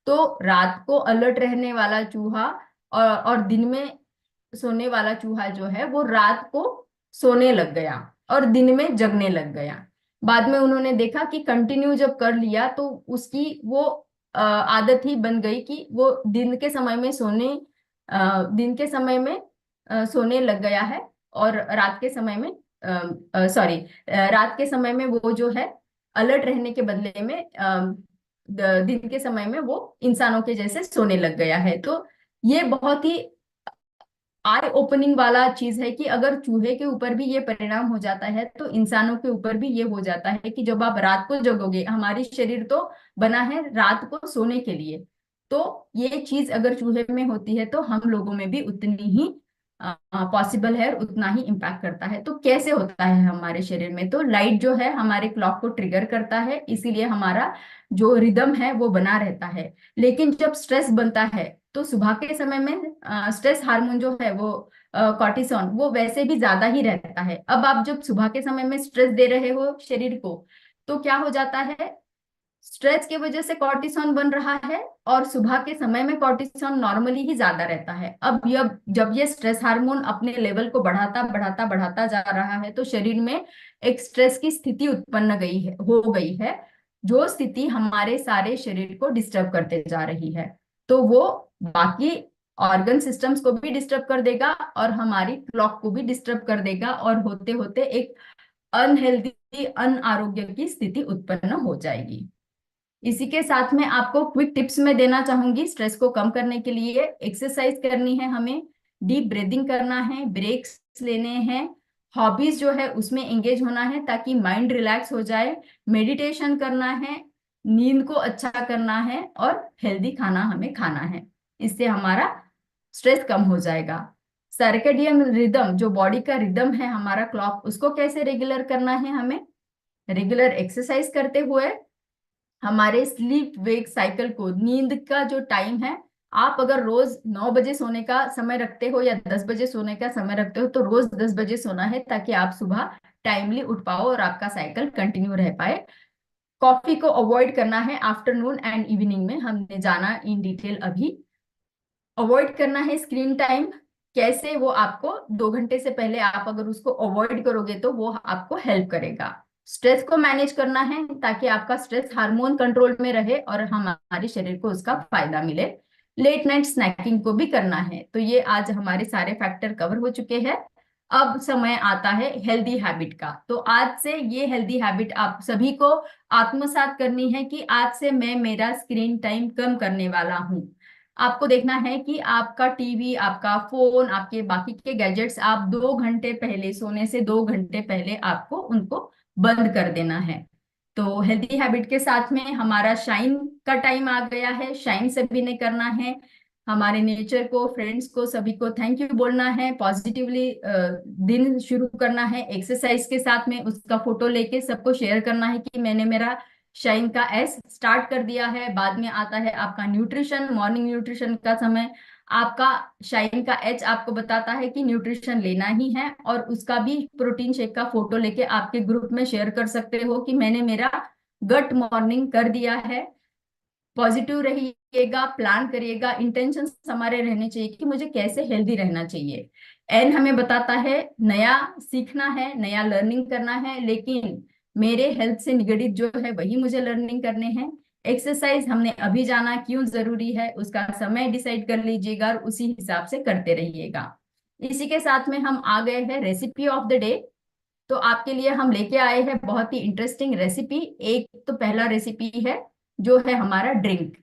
तो रात को अलर्ट रहने वाला चूहा और दिन में सोने वाला चूहा जो है वो रात को सोने लग गया और दिन में जगने लग गया। बाद में उन्होंने देखा कि कंटिन्यू जब कर लिया तो उसकी वो आदत ही बन गई कि वो दिन के समय में सोने लग गया है, और रात के समय में सॉरी रात के समय में वो जो है अलर्ट रहने के बदले में दिन के समय में वो इंसानों के जैसे सोने लग गया है। तो ये बहुत ही आई ओपनिंग वाला चीज है कि अगर चूहे के ऊपर भी ये परिणाम हो जाता है तो इंसानों के ऊपर भी ये हो जाता है कि जब आप रात को जगोगे, हमारी शरीर तो बना है रात को सोने के लिए, तो ये चीज अगर चूहे में होती है तो हम लोगों में भी उतनी ही पॉसिबल है और उतना ही इम्पैक्ट करता है। तो कैसे होता है हमारे शरीर में, तो लाइट जो है हमारे क्लॉक को ट्रिगर करता है, इसीलिए हमारा जो रिदम है वो बना रहता है। लेकिन जब स्ट्रेस बनता है तो सुबह के समय में स्ट्रेस हार्मोन जो है वो कॉर्टिसोन वो वैसे भी ज्यादा ही रहता है। अब आप जब सुबह के समय में स्ट्रेस दे रहे हो शरीर को तो क्या हो जाता है, स्ट्रेस की वजह से कॉर्टिसोन बन रहा है और सुबह के समय में कॉर्टिसोन नॉर्मली ही ज्यादा रहता है। अब जब ये स्ट्रेस हार्मोन अपने लेवल को बढ़ाता बढ़ाता बढ़ाता जा रहा है तो शरीर में एक स्ट्रेस की स्थिति उत्पन्न हो गई है, जो स्थिति हमारे सारे शरीर को डिस्टर्ब करते जा रही है। तो वो बाकी ऑर्गन सिस्टम्स को भी डिस्टर्ब कर देगा और हमारी क्लॉक को भी डिस्टर्ब कर देगा, और होते होते एक अनहेल्दी अनारोग्य की स्थिति उत्पन्न हो जाएगी। इसी के साथ में आपको क्विक टिप्स में देना चाहूंगी स्ट्रेस को कम करने के लिए। एक्सरसाइज करनी है हमें, डीप ब्रीदिंग करना है, ब्रेक्स लेने हैं, हॉबीज जो है उसमें एंगेज होना है ताकि माइंड रिलैक्स हो जाए, मेडिटेशन करना है, नींद को अच्छा करना है और हेल्दी खाना हमें खाना है। इससे हमारा स्ट्रेस कम हो जाएगा। सर्केडियन रिदम, जो बॉडी का रिदम है हमारा क्लॉक, उसको कैसे रेगुलर करना है हमें, रेगुलर एक्सरसाइज करते हुए हमारे स्लीप वेक साइकिल को, नींद का जो टाइम है, आप अगर रोज 9 बजे सोने का समय रखते हो या 10 बजे सोने का समय रखते हो तो रोज 10 बजे सोना है ताकि आप सुबह टाइमली उठ पाओ और आपका साइकिल कंटिन्यू रह पाए। कॉफी को अवॉइड करना है आफ्टरनून एंड इवनिंग में, हमने जाना इन डिटेल अभी। अवॉइड करना है स्क्रीन टाइम, कैसे वो आपको 2 घंटे से पहले आप अगर उसको अवॉइड करोगे तो वो आपको हेल्प करेगा। स्ट्रेस को मैनेज करना है ताकि आपका स्ट्रेस हार्मोन कंट्रोल में रहे और हमारे शरीर को उसका फायदा मिले। लेट नाइट स्नैकिंग को भी करना है। तो ये आज हमारे सारे फैक्टर कवर हो चुके हैं। अब समय आता है हेल्दी हैबिट का। तो आज से ये हेल्दी हैबिट आप सभी को आत्मसात करनी है कि आज से मैं मेरा स्क्रीन टाइम कम करने वाला हूँ। आपको देखना है कि आपका टीवी, आपका फोन, आपके बाकी के गैजेट्स आप 2 घंटे पहले, सोने से 2 घंटे पहले आपको उनको बंद कर देना है। तो हेल्दी हैबिट के साथ में हमारा शाइन का टाइम आ गया है, शाइन सभी ने करना है। हमारे नेचर को, फ्रेंड्स को, सभी को थैंक यू बोलना है, पॉजिटिवली दिन शुरू करना है। एक्सरसाइज के साथ में उसका फोटो लेके सबको शेयर करना है कि मैंने मेरा शाइन का एस स्टार्ट कर दिया है। बाद में आता है आपका न्यूट्रिशन, मॉर्निंग न्यूट्रिशन का समय। आपका शाइन का एच आपको बताता है कि न्यूट्रिशन लेना ही है, और उसका भी प्रोटीन शेक का फोटो लेके आपके ग्रुप में शेयर कर सकते हो कि मैंने मेरा गट मॉर्निंग कर दिया है। पॉजिटिव रहिएगा, प्लान करिएगा, इंटेंशन हमारे रहने चाहिए कि मुझे कैसे हेल्दी रहना चाहिए। एन हमें बताता है नया सीखना है, नया लर्निंग करना है, लेकिन मेरे हेल्थ से निगड़ित जो है वही मुझे लर्निंग करने हैं। एक्सरसाइज हमने अभी जाना क्यों जरूरी है, उसका समय डिसाइड कर लीजिएगा और उसी हिसाब से करते रहिएगा। इसी के साथ में हम आ गए हैं रेसिपी ऑफ द डे। तो आपके लिए हम लेके आए हैं बहुत ही इंटरेस्टिंग रेसिपी। एक तो पहला रेसिपी है जो है हमारा ड्रिंक।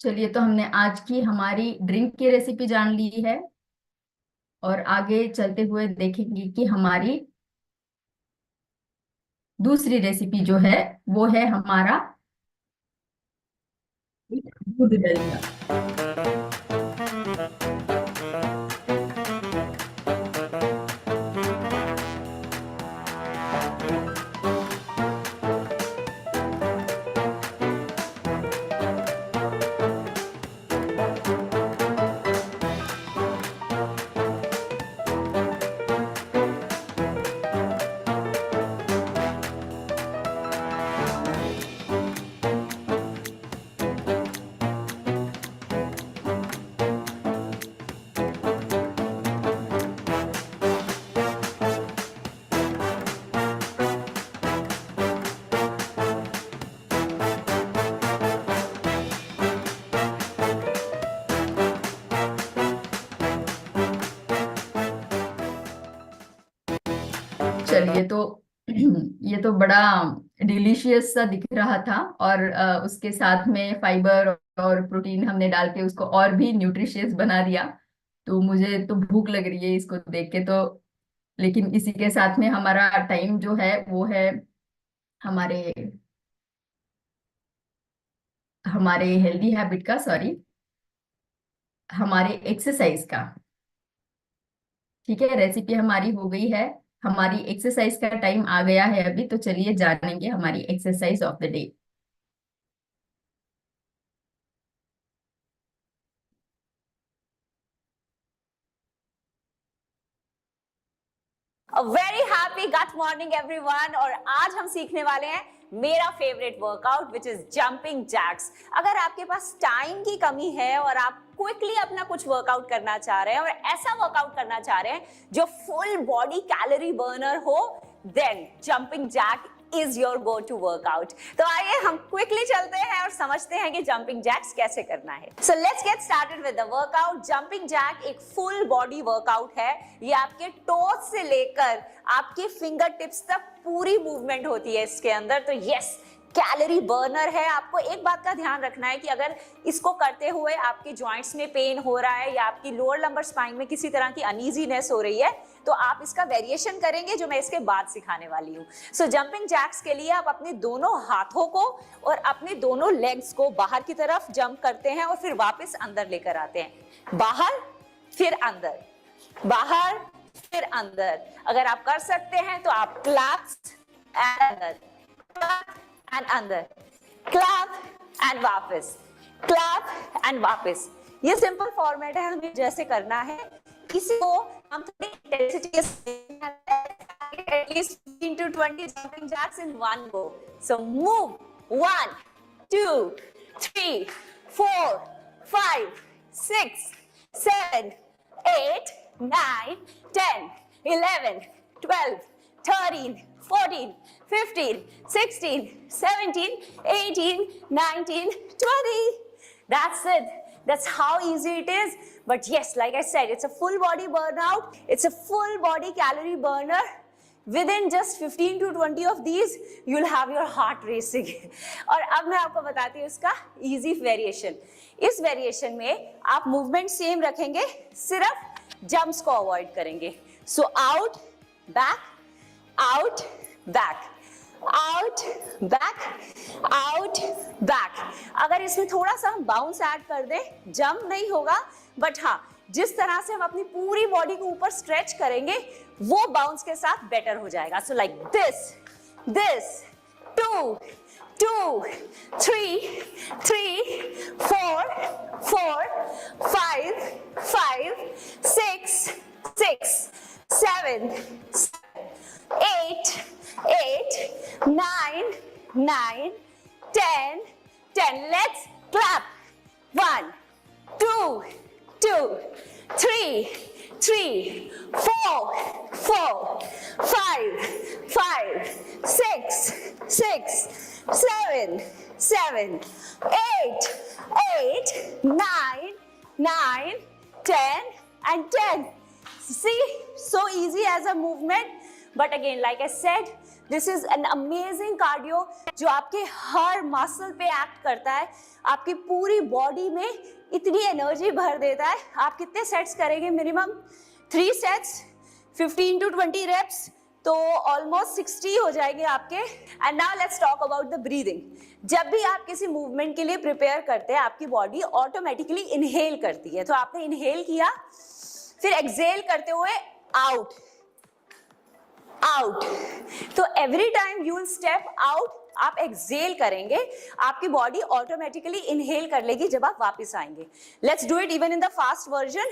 चलिए, तो हमने आज की हमारी ड्रिंक की रेसिपी जान ली है और आगे चलते हुए देखेंगे कि हमारी दूसरी रेसिपी जो है वो है हमारा दूध दलिया। चलिए, तो ये तो बड़ा डिलीशियस सा दिख रहा था और उसके साथ में फाइबर और प्रोटीन हमने डाल के उसको और भी न्यूट्रिशियस बना दिया। तो मुझे तो भूख लग रही है इसको देख के तो। लेकिन इसी के साथ में हमारा टाइम जो है वो है हमारे हमारे हेल्दी हैबिट का, सॉरी, हमारे एक्सरसाइज का। ठीक है, रेसिपी हमारी हो गई है, हमारी एक्सरसाइज का टाइम आ गया है अभी। तो चलिए जानेंगे हमारी exercise of the day. Very happy good morning everyone. और आज हम सीखने वाले हैं मेरा favourite workout which is jumping jacks. अगर आपके पास टाइम की कमी है और आप क्विकली अपना कुछ वर्कआउट करना चाह रहे हैं और ऐसा वर्कआउट करना चाह रहे हैं जो फुल बॉडी कैलोरी बर्नर हो, then jumping jack is your go to workout. तो आइए हम क्विकली चलते हैं और समझते हैं कि जंपिंग जैक्स कैसे करना है। So let's get started with the workout. Jumping jack एक फुल बॉडी वर्कआउट है। ये आपके टोज से लेकर आपके फिंगर टिप्स तक पूरी मूवमेंट होती है इसके अंदर। तो यस, कैलोरी बर्नर है। आपको एक बात का ध्यान रखना है कि अगर इसको करते हुए आपके जॉइंट्स में पेन हो रहा है या आपकी लोअर लंबर स्पाइन में किसी तरह की अनईजीनेस हो रही है तो आप इसका वेरिएशन करेंगे जो मैं इसके बाद सिखाने वाली हूँ। सो जंपिंग जैक्स के लिए आप अपने दोनों हाथों को और अपने दोनों लेग्स को बाहर की तरफ जंप करते हैं और फिर वापस अंदर लेकर आते हैं। बाहर फिर अंदर, बाहर फिर अंदर। अगर आप कर सकते हैं तो आप क्लैप्स एंड अंदर, क्लैप एंड अंदर, क्लैप एंड वापस, क्लैप एंड वापस। ये सिंपल फॉर्मेट है, हमें जैसे करना है। इसी को हम थोड़ी इंटेंसिटी से at least 15 to 20 jumping jacks in one go. So move 1, 2, 3, 4, 5, 6, 7, 8, 9, 10, 11, 12, 13, 14, 15, 16, 17, 18, 19, 20. That's it. That's how easy it is. But yes, like I said, it's a full body burnout. It's a full body calorie burner. Within just 15 to 20 of these, you'll have your heart racing. और अब मैं आपको बताती हूँ इसका easy variation. इस variation में आप movement same रखेंगे, सिर्फ jumps को avoid करेंगे. So out, back, out, back. Out back, out back. अगर इसमें थोड़ा सा हम बाउंस ऐड कर दें, जंप नहीं होगा, बट हाँ, जिस तरह से हम अपनी पूरी बॉडी को ऊपर स्ट्रेच करेंगे वो बाउंस के साथ बेटर हो जाएगा। So like this, this, 2, 2, 3, 3, 4, 4, 5, 5, 6, 6, 7, 8, 8, 9, 9, 10, 10. Let's clap. 1, 2, 2, 3, 3, 4, 4, 5, 5, 6, 6, 7, 7, 8, 8, 9, 9, 10, and 10. See, so easy as a movement. But again, like I said, this is an amazing cardio जो आपके हर मसल पे एक्ट करता है, आपकी पूरी बॉडी में इतनी एनर्जी भर देता है। आप कितने सेट्स करेंगे? मिनिमम 3 सेट्स, 15 to 20 reps, तो ऑलमोस्ट 60 हो जाएंगे आपके। And now let's talk about the breathing. जब भी आप किसी मूवमेंट के लिए प्रिपेयर करते हैं, आपकी बॉडी ऑटोमेटिकली इनहेल करती है। तो आपने इनहेल किया, फिर एक्सहेल करते हुए आउट आउट। तो every time you will step out, आप एक्सहेल करेंगे, आपकी बॉडी ऑटोमेटिकली इनहेल कर लेगी जब आप वापस आएंगे। Let's do it even in the fast version.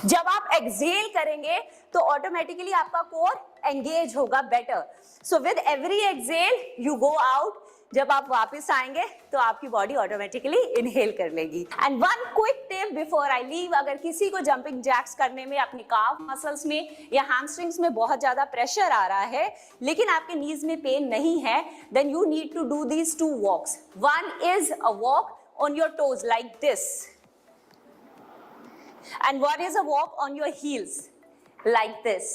जब आप एक्सहेल करेंगे तो ऑटोमेटिकली आपका कोर एंगेज होगा better. So with every exhale you go out, जब आप वापस आएंगे तो आपकी बॉडी ऑटोमेटिकली इनहेल कर लेगी। And one quick tip before I leave, अगर किसी को जंपिंग जैक्स करने में अपने काफ मसल्स में या हैमस्ट्रिंग्स में बहुत ज्यादा प्रेशर आ रहा है लेकिन आपके नीज में पेन नहीं है, then you need to do these 2 walks. One is a walk on your toes like this, and what is a walk on your heels like this.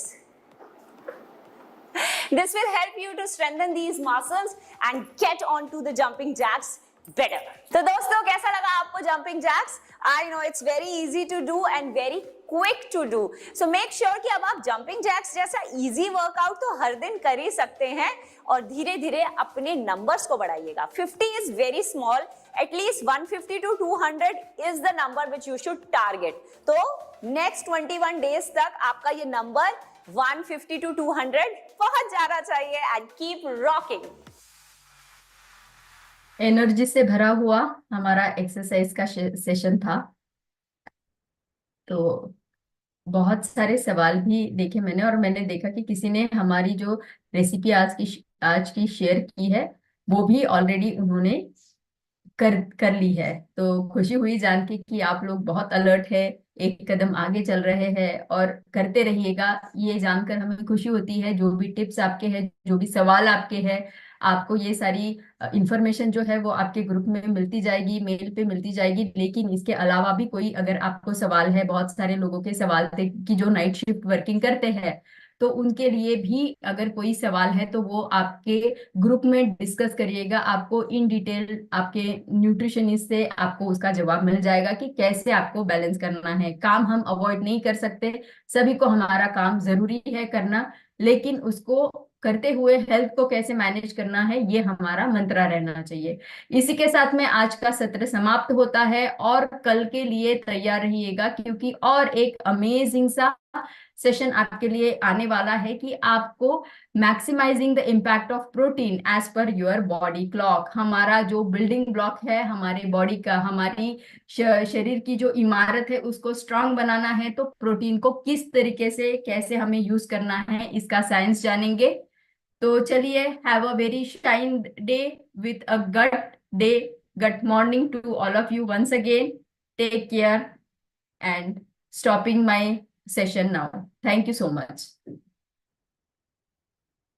This will help you to strengthen these muscles and get on to the jumping jacks better. तो दोस्तों कैसा लगा आपको jumping jacks? I know it's very easy to do and very quick to do. So make sure कि अब आप jumping jacks जैसा easy workout तो हर दिन कर ही सकते हैं और धीरे धीरे अपने numbers को बढ़ाइएगा। 50 is very small, at least 150 to 200 is the number which you should target. तो next 21 days तक आपका ये number 150 to 200 पहुंच जाना चाहिए and keep rocking. एनर्जी से भरा हुआ हमारा एक्सरसाइज का सेशन था। तो बहुत सारे सवाल भी देखे मैंने, और मैंने देखा कि किसी ने हमारी जो रेसिपी आज की शेयर की है वो भी ऑलरेडी उन्होंने कर ली है। तो खुशी हुई जान के कि आप लोग बहुत अलर्ट है, एक कदम आगे चल रहे हैं और करते रहिएगा। ये जानकर हमें खुशी होती है। जो भी टिप्स आपके हैं, जो भी सवाल आपके हैं, आपको ये सारी इंफॉर्मेशन जो है वो आपके ग्रुप में मिलती जाएगी, मेल पे मिलती जाएगी। लेकिन इसके अलावा भी कोई अगर आपको सवाल है, बहुत सारे लोगों के सवाल थे कि जो नाइट शिफ्ट वर्किंग करते हैं, तो उनके लिए भी अगर कोई सवाल है तो वो आपके ग्रुप में डिस्कस करिएगा। आपको इन डिटेल आपके न्यूट्रिशनिस्ट से आपको उसका जवाब मिल जाएगा कि कैसे आपको बैलेंस करना है। काम हम अवॉइड नहीं कर सकते, सभी को हमारा काम जरूरी है करना, लेकिन उसको करते हुए हेल्थ को कैसे मैनेज करना है ये हमारा मंत्र रहना चाहिए। इसी के साथ में आज का सत्र समाप्त होता है और कल के लिए तैयार रहिएगा, क्योंकि और एक अमेजिंग सा सेशन आपके लिए आने वाला है कि आपको maximising the impact of protein as per your body clock. हमारा जो बिल्डिंग ब्लॉक है हमारी बॉडी का, हमारी शरीर की जो इमारत है उसको स्ट्रांग बनाना है, तो प्रोटीन को किस तरीके से कैसे हमें यूज करना है इसका साइंस जानेंगे। तो चलिए, have a very shine day with a gut morning to all of you once again. Take care and stopping my session now. Thank you so much.